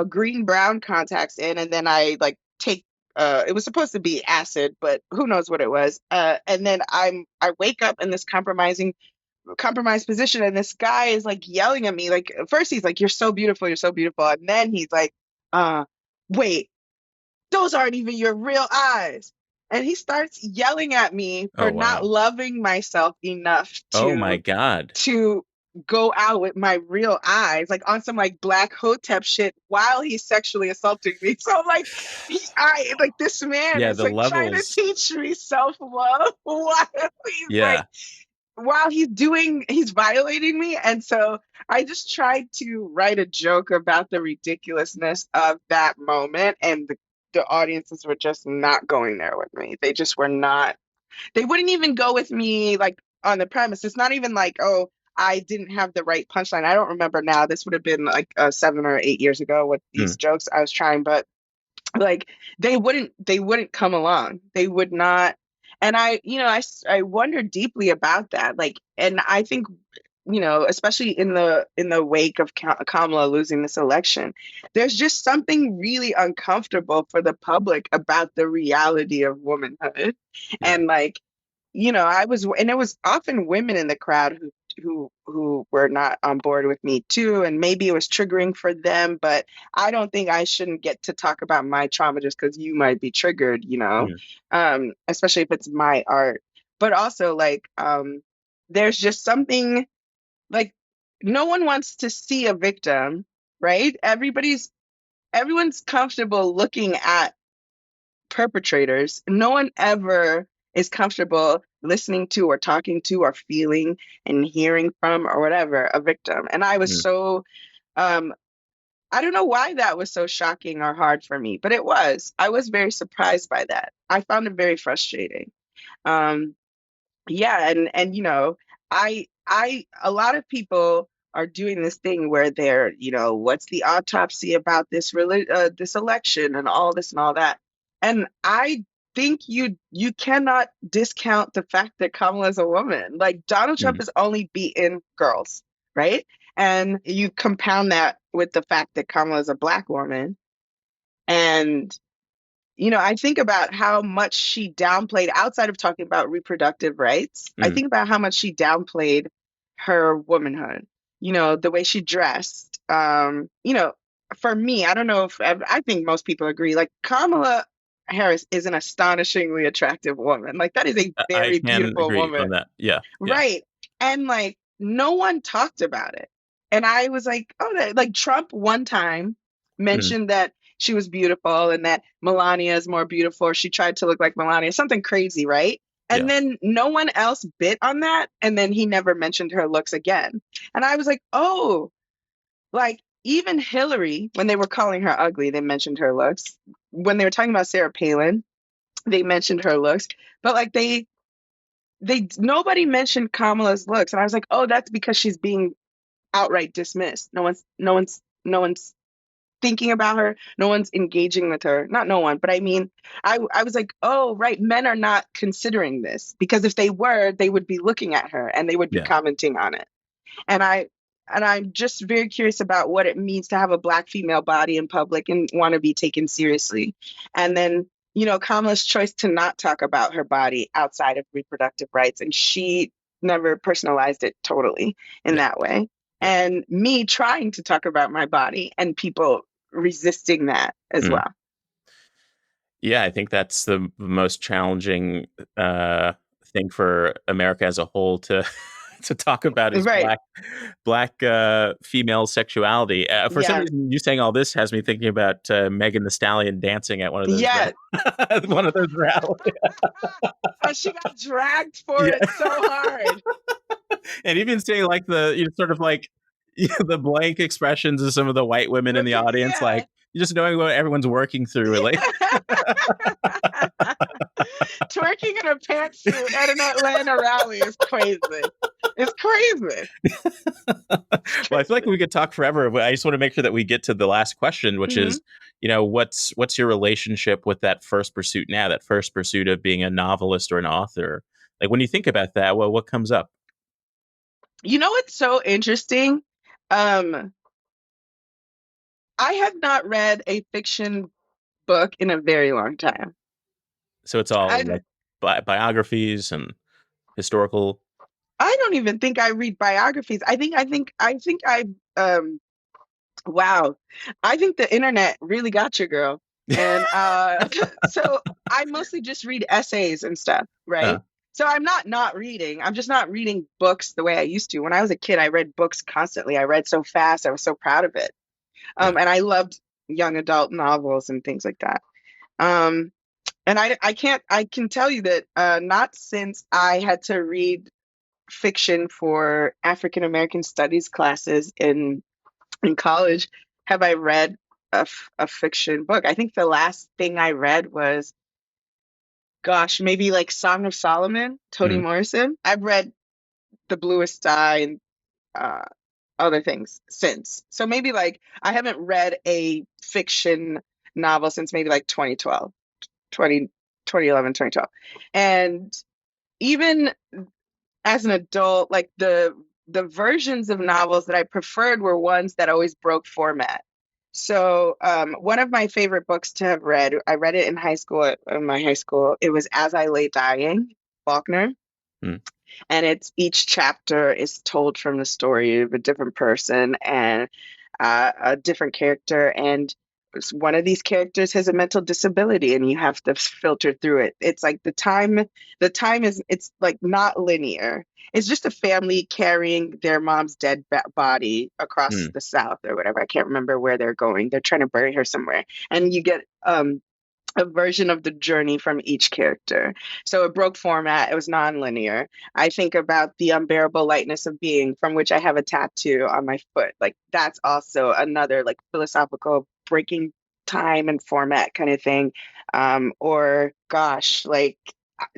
green brown contacts in, and then I like take it was supposed to be acid, but who knows what it was. And then I wake up in this compromised position, and this guy is like yelling at me. Like first he's like, "You're so beautiful, you're so beautiful," and then he's like, uh, wait, those aren't even your real eyes. And he starts yelling at me oh for not wow. loving myself enough Oh my god. to go out with my real eyes, like on some like black hotep shit while he's sexually assaulting me. So like I like this man Yeah, is the like trying to levels. teach me self-love while he's like Yeah. while he's violating me. And so I just tried to write a joke about the ridiculousness of that moment, and the audiences were just not going there with me. They just were not. They wouldn't even go with me like on the premise. It's not even like, oh, I didn't have the right punchline. I don't remember now. This would have been like 7 or 8 years ago with Mm, these jokes I was trying, but like they wouldn't come along. They would not. And I wonder deeply about that. Like, and I think, especially in the wake of Kamala losing this election, there's just something really uncomfortable for the public about the reality of womanhood. yeah. And like and it was often women in the crowd who were not on board with me too, and maybe it was triggering for them, but I don't think I shouldn't get to talk about my trauma just because you might be triggered, Mm, especially if it's my art. But also, like, there's just something like no one wants to see a victim, right? Everyone's comfortable looking at perpetrators. No one ever is comfortable listening to or talking to or feeling and hearing from or whatever a victim. And I was mm, so I don't know why that was so shocking or hard for me, but it was. I was very surprised by that. I found it very frustrating. Um, yeah, and I a lot of people are doing this thing where they're, what's the autopsy about this election and all that. And I think you cannot discount the fact that Kamala is a woman. Like Donald Trump mm, has only beaten girls, right? And you compound that with the fact that Kamala is a black woman. And I think about how much she downplayed outside of talking about reproductive rights. I mm. think about how much she downplayed her womanhood, the way she dressed. For me, I don't know if I think most people agree, like Kamala Harris is an astonishingly attractive woman. Like that is a I very can beautiful agree woman. on that. Yeah, yeah. Right. And like no one talked about it. And I was like, oh, like Trump one time Mm, mentioned that she was beautiful and that Melania is more beautiful. Or she tried to look like Melania, something crazy, right? And yeah, then no one else bit on that. And then he never mentioned her looks again. And I was like, oh, like even Hillary, when they were calling her ugly, they mentioned her looks. When they were talking about Sarah Palin, they mentioned her looks. But like they nobody mentioned Kamala's looks, and I was like, oh, that's because she's being outright dismissed. No one's thinking about her. No one's engaging with her. Not no one, but I mean, I was like, oh, right, men are not considering this because if they were, they would be looking at her and they would be yeah. commenting on it. And I'm just very curious about what it means to have a black female body in public and want to be taken seriously. And then, Kamala's choice to not talk about her body outside of reproductive rights, and she never personalized it totally in Yeah, that way. yeah. And me trying to talk about my body and people resisting that as Mm. well. Yeah, I think that's the most challenging uh, thing for America as a whole to to talk about is Right. black female sexuality. For some Yeah. reason, you saying all this has me thinking about Megan the Stallion dancing at one of those Yeah. one of those rallies. Oh, she got dragged for Yeah, it so hard. and even seeing like the sort of like the blank expressions of some of the white women in the audience, Yeah. like just knowing what everyone's working through, like. Twerking in a pantsuit at an Atlanta rally is crazy. It's crazy. It's Well, I feel like crazy. we could talk forever, but I just want to make sure that we get to the last question, which Hmm. is, what's your relationship with that first pursuit now, that first pursuit of being a novelist or an author? Like when you think about that, well, what comes up? What's so interesting? Um, I have not read a fiction book in a very long time. So it's all I like biographies and historical. I don't even think I read biographies. I think I um wow. I think the internet really got you, girl. And so I mostly just read essays and stuff, uh, right? So I'm not reading. I'm just not reading books the way I used to. When I was a kid, I read books constantly. I read so fast. I was so proud of it. yeah. And I loved young adult novels and things like that. Um, and I can tell you that not since I had to read fiction for African American studies classes in college have I read a fiction book. I think the last thing I read was, gosh, maybe like Song of Solomon, Toni Mm, Morrison. I've read The Bluest Sky and uh, other things since. So maybe like I haven't read a fiction novel since maybe like 2012, 2011, 2012. And even as an adult, like the versions of novels that I preferred were ones that always broke format. So one of my favorite books to have read, I read it in high school in my high school. It was As I Lay Dying, Faulkner. Mm, and it's each chapter is told from the story of a different person and a different character, and one of these characters has a mental disability and you have to filter through it. It's like the time is, it's like not linear. It's just a family carrying their mom's dead body across mm, the south or whatever. I can't remember where they're going. They're trying to bury her somewhere, and you get a version of the journey from each character. So it broke format, it was non-linear. I think about the unbearable lightness of being, from which I have a tattoo on my foot. Like that's also another like philosophical breaking time and format kind of thing. Or gosh, like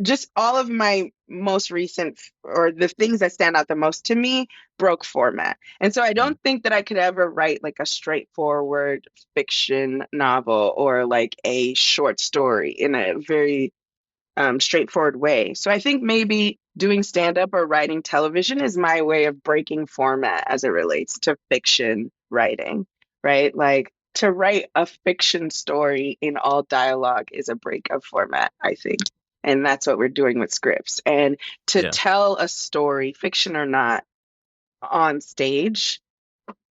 just all of my most recent, or the things that stand out the most to me, broke format. And so I mm. don't think that I could ever write like a straightforward fiction novel or like a short story in a very straightforward way. So I think maybe doing stand up or writing television is my way of breaking format as it relates to fiction writing, right? Like to write a fiction story in all dialogue is a break of format, I think. And that's what we're doing with scripts. And to Yeah. tell a story, fiction or not, on stage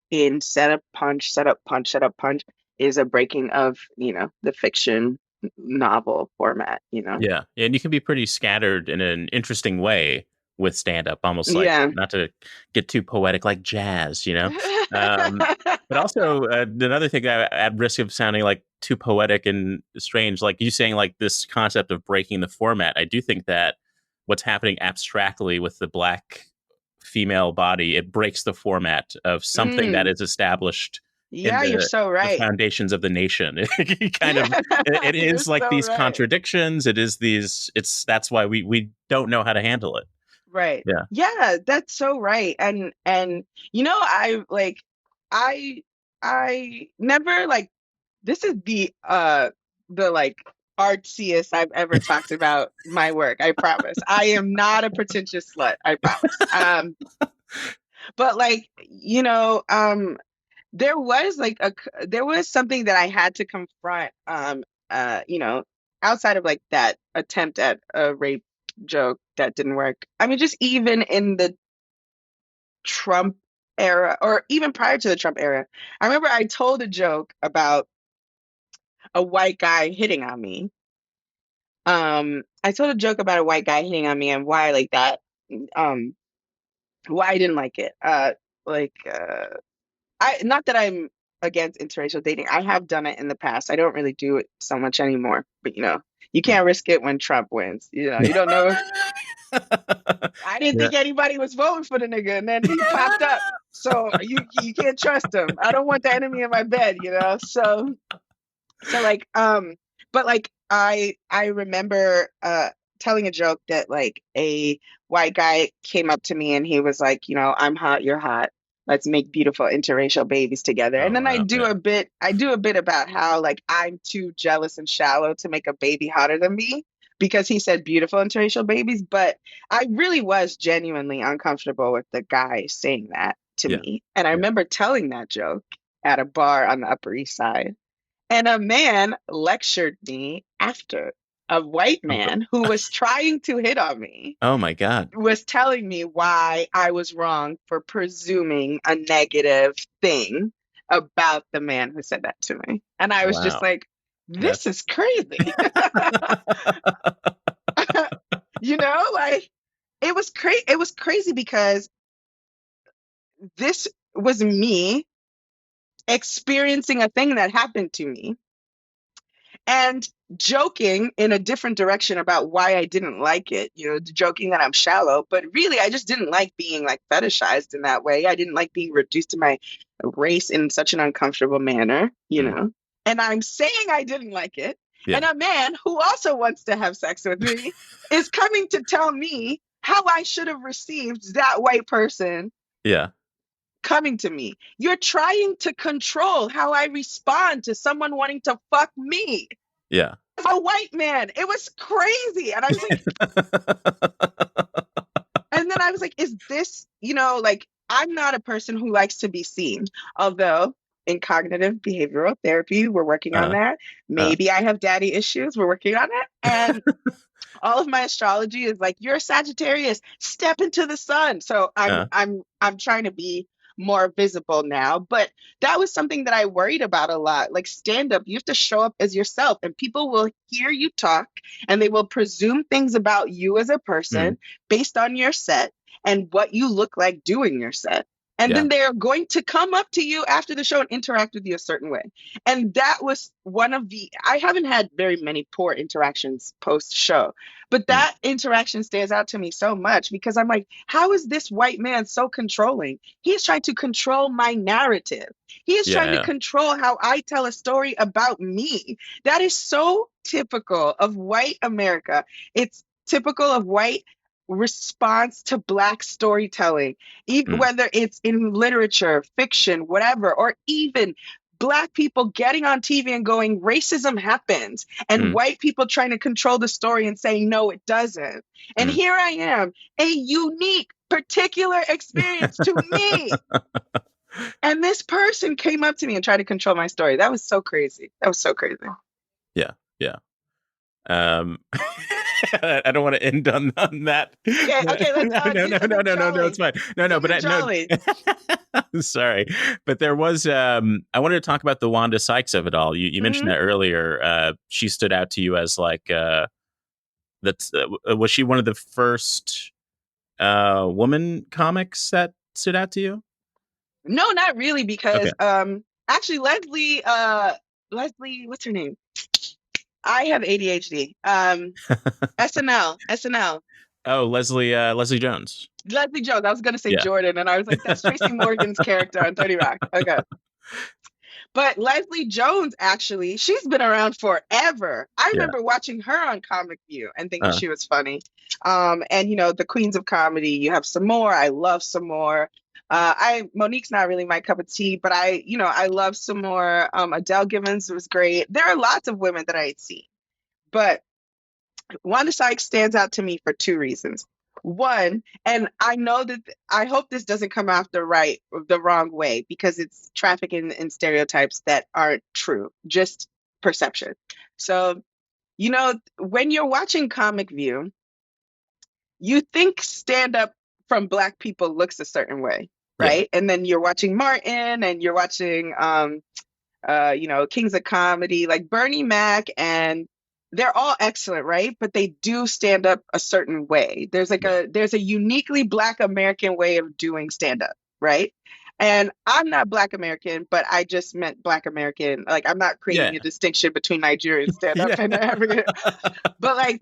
in setup, punch, setup, punch, setup, punch is a breaking of, the fiction novel format. Yeah. And you can be pretty scattered in an interesting way with stand up, almost like Yeah. not to get too poetic like jazz, you know? Um, but also, another thing that at risk of sounding like too poetic and strange, like you saying, like this concept of breaking the format, I do think that what's happening abstractly with the Black female body, it breaks the format of something that Mm, is established in yeah, you're the so the right. foundations of the nation. Kind of it You're is like so these right. contradictions. It is these. It's that's why we don't know how to handle it. Right. Yeah, Yeah, that's so right. And I like I I never like this is the like artsiest I've ever talked about my work. I promise. I am not a pretentious slut. I promise. But like, there was something that I had to confront, outside of like that attempt at a rape joke that didn't work. I mean, just even in the Trump era, or even prior to the Trump era, I remember I told a joke about a white guy hitting on me. I told a joke about a white guy hitting on me and why like that, um, why I didn't like it. Like I not that I'm against interracial dating. I have done it in the past. I don't really do it so much anymore. But you mm. can't risk it when Trump wins. You don't know. I didn't Yeah, think anybody was voting for the nigga, and then he popped up. So you can't trust him. I don't want the enemy in my bed. So like but like I remember telling a joke that like a white guy came up to me and he was like, I'm hot, you're hot. Let's make beautiful interracial babies together. And oh then wow, yeah, I do a bit about how like I'm too jealous and shallow to make a baby hotter than me because he said beautiful interracial babies, but I really was genuinely uncomfortable with the guy saying that to yeah, me. And I yeah. remember telling that joke at a bar on the Upper East Side. And a man lectured me after. A white Oh, man who was trying to hit on me oh my god, was telling me why I was wrong for presuming a negative thing about the man who said that to me. And I was just wow, like, that's this is crazy. Like it was crazy because this was me experiencing a thing that happened to me and joking in a different direction about why I didn't like it, joking that I'm shallow, but really I just didn't like being like fetishized in that way. I didn't like being reduced to my race in such an uncomfortable manner. mm, And I'm saying I didn't like it. yeah, And a man who also wants to have sex with me is coming to tell me how I should have received that white person yeah, coming to me. You're trying to control how I respond to someone wanting to fuck me, yeah. a white man. It was crazy. And I was like, and then I was like, is this, like, I'm not a person who likes to be seen. Although in cognitive behavioral therapy, we're working on uh, that. uh, Maybe I have daddy issues. We're working on it. And all of my astrology is like, you're a Sagittarius, step into the sun. So Uh, I'm trying to be more visible now. But that was something that I worried about a lot. Like stand up, you have to show up as yourself, and people will hear you talk and they will presume things about you as a mm, person based on your set and what you look like doing your set. And yeah. then they're going to come up to you after the show and interact with you a certain way. And that was one of the, I haven't had very many poor interactions post show, but Mm, that interaction stands out to me so much because I'm like, how is this white man so controlling? He is trying to control my narrative. He is trying to yeah. control how I tell a story about me. That is so typical of white America. It's typical of white response to black storytelling, even Mm, whether it's in literature, fiction, whatever, or even black people getting on TV and going, racism happens, and mm, white people trying to control the story and saying, no, it doesn't. And mm. here I am, a unique, particular experience to me. And this person came up to me and tried to control my story. That was so crazy. That was so crazy. Yeah. Yeah. I don't want to end on that. Okay, okay, let's No, do no, no, something no, no, no. It's jolly. fine. No, no, but Something I no. jolly. Sorry, but there was. I wanted to talk about the Wanda Sykes of it all. You mentioned Hmm. that earlier. She stood out to you as like that's was she one of the first woman comics that stood out to you? No, not really, Okay. because actually Leslie, what's her name? I have ADHD. SNL. Oh, Leslie Jones. Leslie Jones. I was gonna say Yeah. Jordan, and I was like, that's Tracy Morgan's character on 30 Rock. Okay. But Leslie Jones, actually, she's been around forever. I Yeah. remember watching her on Comic View and thinking Uh, she was funny. And you know, the Queens of Comedy, you have some more. I love some more. I Monique's not really my cup of tea, but I love some more. Adele Givens was great. There are lots of women that I had seen, but Wanda Sykes stands out to me for two reasons. One, and I know that I hope this doesn't come off the wrong way because it's trafficking in stereotypes that aren't true, just perception. So, when you're watching Comic View, you think stand up from Black people looks a certain way, yeah. right? And then you're watching Martin and you're watching Kings of Comedy, like Bernie Mac, and they're all excellent, right? But they do stand up a certain way. Yeah. There's a uniquely Black American way of doing stand up, right? And I'm not Black American, but I just meant Black American. Like I'm not Yeah. creating a distinction between Nigerian stand up Yeah. and African, but like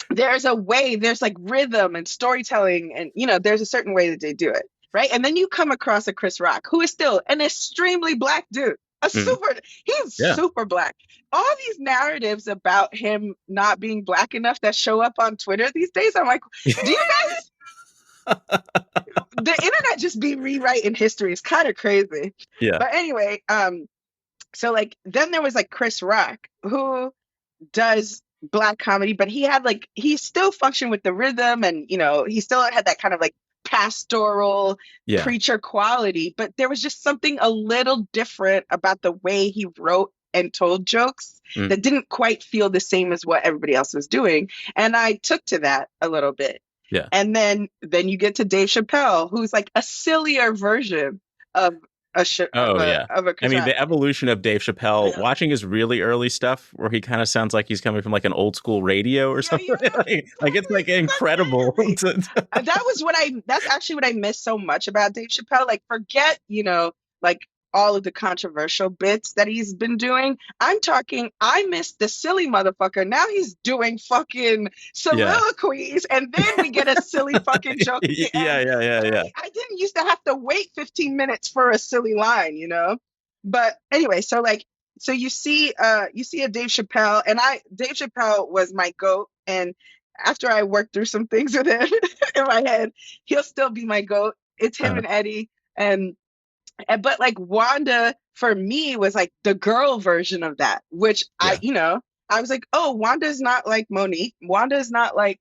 there's a way, there's like rhythm and storytelling, and there's a certain way that they do it, right? And then you come across a Chris Rock who is still an extremely Black dude, Mm, he's yeah. super Black. All these narratives about him not being Black enough that show up on Twitter these days, I'm like, do you guys, the internet just be rewriting history? It's kind of crazy. Yeah. But anyway, so like then there was like Chris Rock who does Black comedy, but he still functioned with the rhythm, and he still had that kind of like pastoral Yeah. preacher quality, but there was just something a little different about the way he wrote and told jokes Mm, that didn't quite feel the same as what everybody else was doing, and I took to that a little bit. yeah. And then you get to Dave Chappelle, who's like a sillier version of Oh yeah. of a I Chris mean, Rock. the evolution of Dave Chappelle, watching his really early stuff where he kind of sounds like he's coming from like an old school radio or Yeah, something. yeah, Like it's like incredible. exactly. That's actually what I miss so much about Dave Chappelle. Like, forget, like all of the controversial bits that he's been doing. I'm talking, I miss the silly motherfucker. Now he's doing fucking Yeah. soliloquies, and then we get a silly fucking joke at the Yeah, end. yeah, yeah, yeah. I didn't used to have to wait 15 minutes for a silly line. But anyway, so you see a Dave Chappelle, and Dave Chappelle was my goat, and after I worked through some things with him in my head, he'll still be my goat. It's him Uh, and Eddie, but like Wanda for me was like the girl version of that, which yeah. I was like, oh, Wanda's not like Monique. Wanda's not like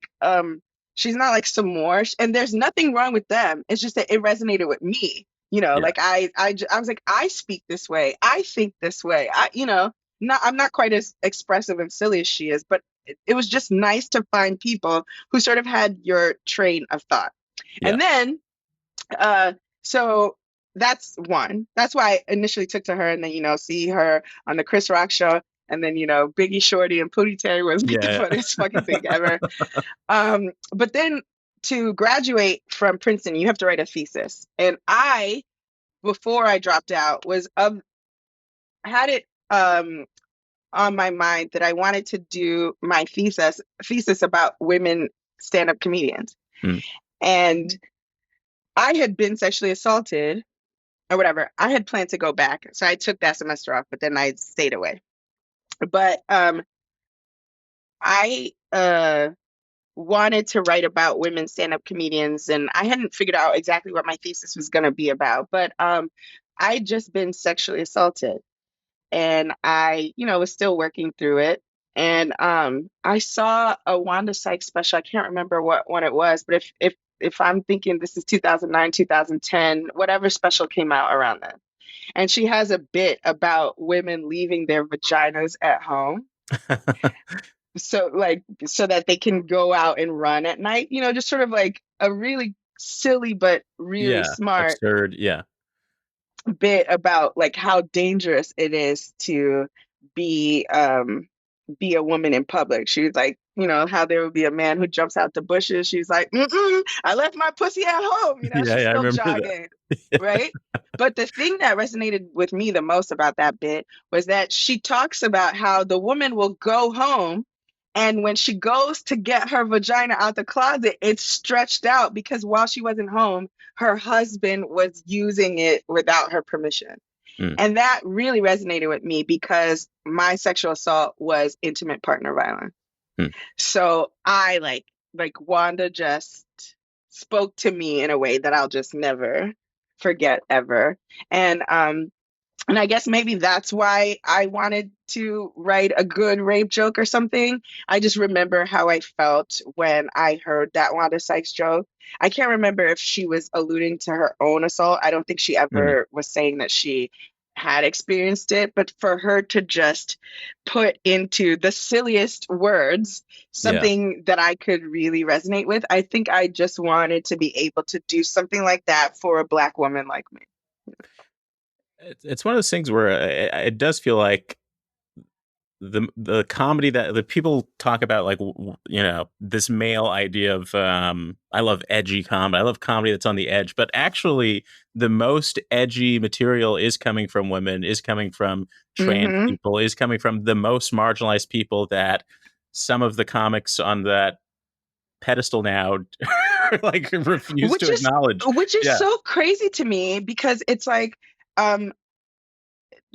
she's not like some more, and there's nothing wrong with them. It's just that it resonated with me. Yeah. Like I was like, I speak this way, I think this way. I'm not quite as expressive and silly as she is, but it was just nice to find people who sort of had your train of thought. Yeah. And then, uh, so that's one. That's why I initially took to her, and then see her on the Chris Rock show, and then Biggie Shorty and Pootie Tang was the Yeah. funniest fucking thing ever. But then to graduate from Princeton, you have to write a thesis, and I, before I dropped out, was of had it on my mind that I wanted to do my thesis about women stand-up comedians. Mm. And I had been sexually assaulted or whatever. I had planned to go back. So I took that semester off, but then I stayed away. But I wanted to write about women stand-up comedians, and I hadn't figured out exactly what my thesis was going to be about. But I'd just been sexually assaulted, and I, was still working through it. And I saw a Wanda Sykes special. I can't remember what one it was, but if I'm thinking this is 2009, 2010, whatever special came out around then. And she has a bit about women leaving their vaginas at home. So so that they can go out and run at night, just sort of like a really silly but really Yeah. smart Absurd. Yeah. bit about like how dangerous it is to be be a woman in public. She was like, how there would be a man who jumps out the bushes. She's like, I left my pussy at home. Yeah. She's Yeah. I still remember that. jogging, right? But the thing that resonated with me the most about that bit was that she talks about how the woman will go home, and when she goes to get her vagina out the closet, it's stretched out because while she wasn't home, her husband was using it without her permission. Mm. And that really resonated with me because my sexual assault was intimate partner violence. Mm. So I like Wanda just spoke to me in a way that I'll just never forget ever. And I guess maybe that's why I wanted to write a good rape joke or something. I just remember how I felt when I heard that Wanda Sykes joke. I can't remember if she was alluding to her own assault. I don't think she Mm. ever was saying that she had experienced it, but for her to just put into the silliest words Yeah. something that I could really resonate with, I think I just wanted to be able to do something like that for a Black woman like me. It's one of those things where it does feel like the comedy that the people talk about, like, this male idea of I love edgy comedy. I love comedy that's on the edge, but actually the most edgy material is coming from women, is coming from trans Hmm. people, is coming from the most marginalized people that some of the comics on that pedestal now like refuse Which to is acknowledge. which is Yeah. so crazy to me because it's like, um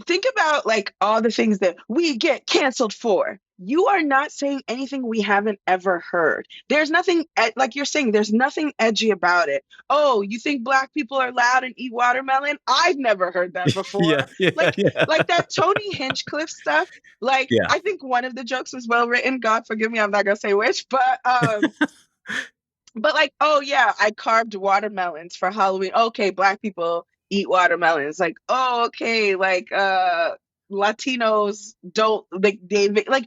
think about like all the things that we get canceled for. You are not saying anything we haven't ever heard. There's nothing like you're saying, there's nothing edgy about it. Oh, you think Black people are loud and eat watermelon? I've never heard that Yeah. before. Yeah. Like Yeah. like that Tony Hinchcliffe stuff. Like Yeah. I think one of the jokes was well written. God forgive me, I'm not gonna say which, but like, oh yeah, I carved watermelons for Halloween. Okay, Black people eat watermelons. Like, oh, okay, like Latinos don't like like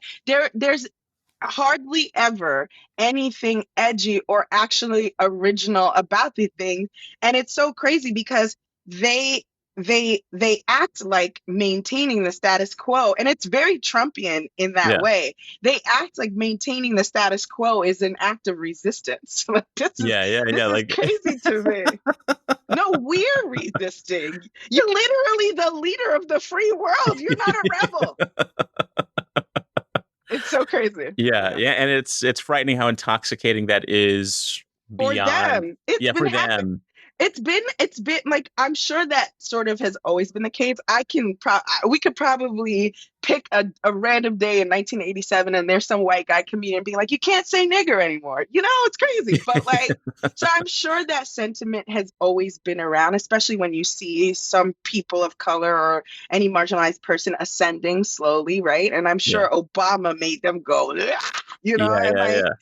there's hardly ever anything edgy or actually original about the thing. And it's so crazy because they they act like maintaining the status quo, and it's very Trumpian in that Yeah. way. They act like maintaining the status quo is an act of resistance. Like Yeah. Yeah. this Yeah. is Like, crazy to me. No, we're resisting. You're literally the leader of the free world. You're not a rebel. It's so crazy. yeah, Yeah. yeah, and it's frightening how intoxicating that is For beyond. them. It's Yeah, been for happening. them. It's been like, I'm sure that sort of has always been the case. We could probably pick a random day in 1987 and there's some white guy comedian being like, you can't say nigger anymore. It's crazy. But like, so I'm sure that sentiment has always been around, especially when you see some people of color or any marginalized person ascending slowly, right? And I'm Yeah, sure Obama made them go, "Ah," yeah, and yeah, like, yeah.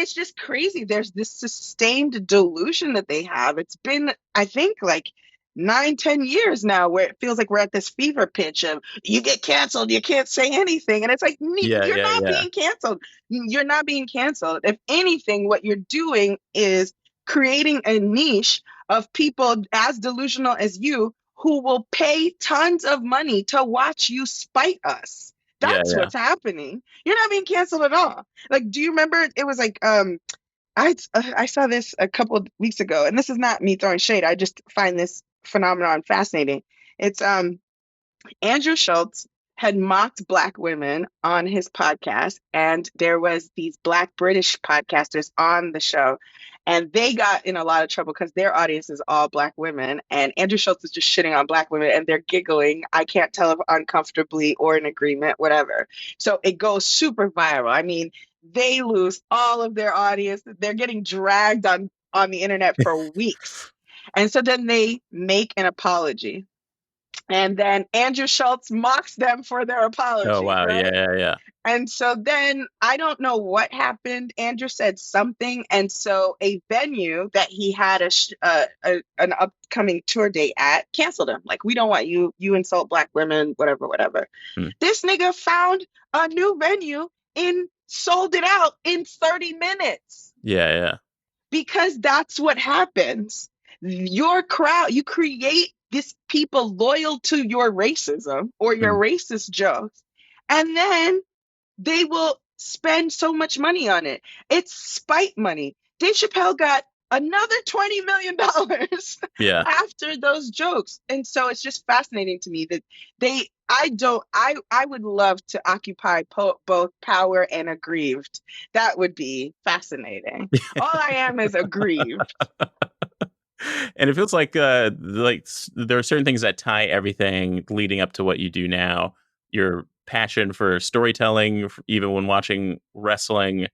it's just crazy. There's this sustained delusion that they have. It's been, I think, like 9, 10 years now where it feels like we're at this fever pitch of you get canceled, you can't say anything. And it's like, Yeah, you're yeah, not yeah, being canceled. You're not being canceled. If anything, what you're doing is creating a niche of people as delusional as you who will pay tons of money to watch you spite us. yeah, That's yeah. what's happening. You're not being canceled at all. Like, do you remember it was like I saw this a couple of weeks ago, and this is not me throwing shade. I just find this phenomenon fascinating. It's Andrew Schultz had mocked black women on his podcast, and there was these black British podcasters on the show, and they got in a lot of trouble because their audience is all black women, and Andrew Schultz is just shitting on black women, and they're giggling. I can't tell if uncomfortably or in agreement, whatever. So it goes super viral. I mean, they lose all of their audience. They're getting dragged on the internet for weeks. And so then they make an apology. And then Andrew Schultz mocks them for their Oh apology, wow, yeah, right? yeah, yeah. And so then I don't know what happened. Andrew said something, and so a venue that he had an upcoming tour date at canceled him. Like, we don't want you. You insult black women, whatever, whatever. Hmm. This nigga found a new venue and sold it out in 30 minutes Yeah, yeah. because that's what happens. Your crowd, you create this people loyal to your racism or your Hmm. racist jokes, and then they will spend so much money on it. It's spite money. Dave Chappelle got another $20 million Yeah. after those jokes. And so it's just fascinating to me that I would love to occupy both power and aggrieved. That would be fascinating. All I am is aggrieved. And it feels like there are certain things that tie everything leading up to what you do now. Your passion for storytelling, even when watching wrestling,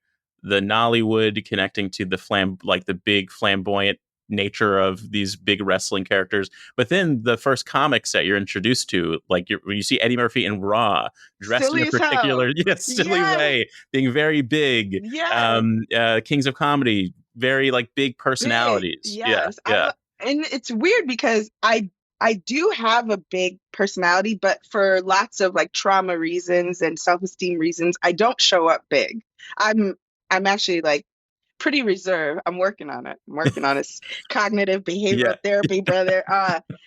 the Nollywood connecting to the big flamboyant nature of these big wrestling characters. But then the first comics that you're introduced to, like when you see Eddie Murphy in Raw, dressed in Silly a as hell. particular, yes, silly Yes. way, being very big. Yes. Kings of Comedy, very like big Big. personalities. Yeah, Yes. yeah. And it's weird because I do have a big personality, but for lots of like trauma reasons and self-esteem reasons, I don't show up big. I'm I'm actually like pretty reserved. I'm working on it. I'm working on this cognitive Yeah. behavioral therapy, brother.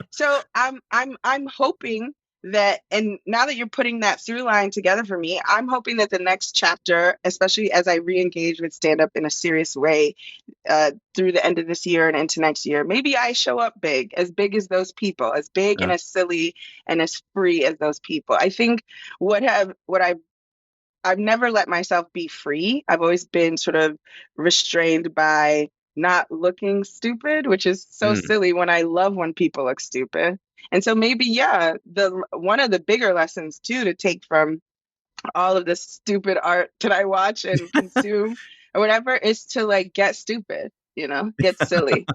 So I'm hoping that, and now that you're putting that through line together for me, I'm hoping that the next chapter, especially as I re-engage with stand up in a serious way, through the end of this year and into next year, maybe I show up big as those people, as big and Uh, as silly and as free as those people. I think what I've never let myself be free. I've always been sort of restrained by not looking stupid, which is so mm, silly when I love when people look stupid. And so maybe, yeah, the one of the bigger lessons too to take from all of this stupid art that I watch and consume or whatever is to like get stupid, get silly,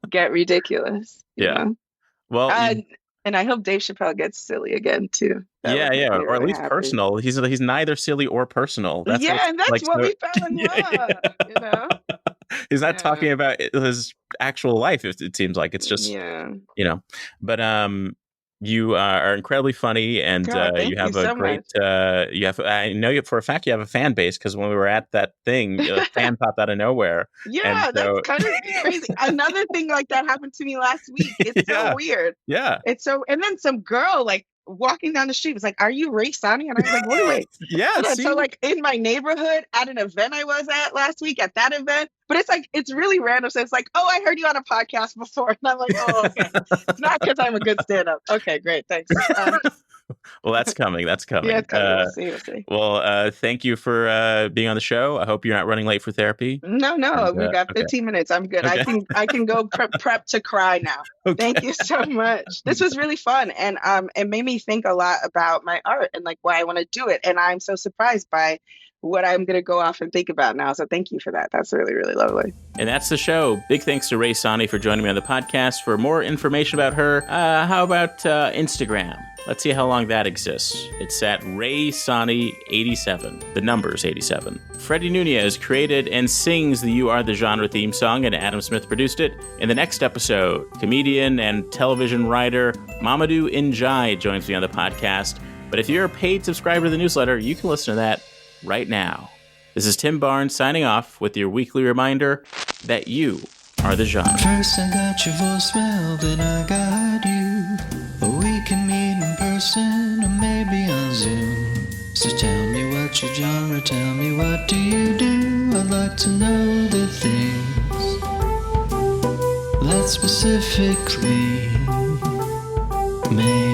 get ridiculous, yeah. Well, Uh, and I hope Dave Chappelle gets silly again too. That yeah, would make yeah, me or at really least happy. personal. He's neither silly or personal. That's Yeah, what's and that's like what so. we fell in Yeah, love. he's not Yeah, talking about his actual life. It seems like it's just yeah. you know. But you are incredibly funny, and God, you thank you have a so great. much. You have. I know you for a fact you have a fan base because when we were at that thing, a fan popped out of nowhere, and Yeah, that's so kind of crazy. Another thing like that happened to me last week. It's so yeah, weird. yeah, And then some girl like walking down the street was like, "Are you Rae Sanni?" And I was like, Wait, yeah. hold on." So See, like in my neighborhood at an event I was at last week at that event, but it's like it's really random. So it's like, "Oh, I heard you on a podcast before," and I'm like, "Oh, okay." It's not because I'm a good stand-up. Okay, great, thanks. well, that's coming. That's Yeah, coming. it's coming. We'll see. We'll see. Well, thank you for being on the show. I hope you're not running late for therapy. No, And no, we've got okay, 15 minutes. I'm good. I okay, can I can go prep to cry now. Thank okay. you so much. This was really fun, and it made me think a lot about my art and like why I want to do it. And I'm so surprised by what I'm going to go off and think about now. So thank you for that. That's really, really lovely. And that's the show. Big thanks to Rae Sanni for joining me on the podcast. For more information about her, how about Instagram? Let's see how long that exists. It's at Rae Sanni 87. The number's 87. Freddie Nunez created and sings the You Are the Genre theme song, and Adam Smith produced it. In the next episode, comedian and television writer Mamadou Njai joins me on the podcast. But if you're a paid subscriber to the newsletter, you can listen to that right now. This is Tim Barnes signing off with your weekly reminder that you are the genre. First I got your voicemail, then I got you. We can meet in person or maybe on Zoom. So tell me what's your genre, tell me what do you do? I'd like to know the things that specifically make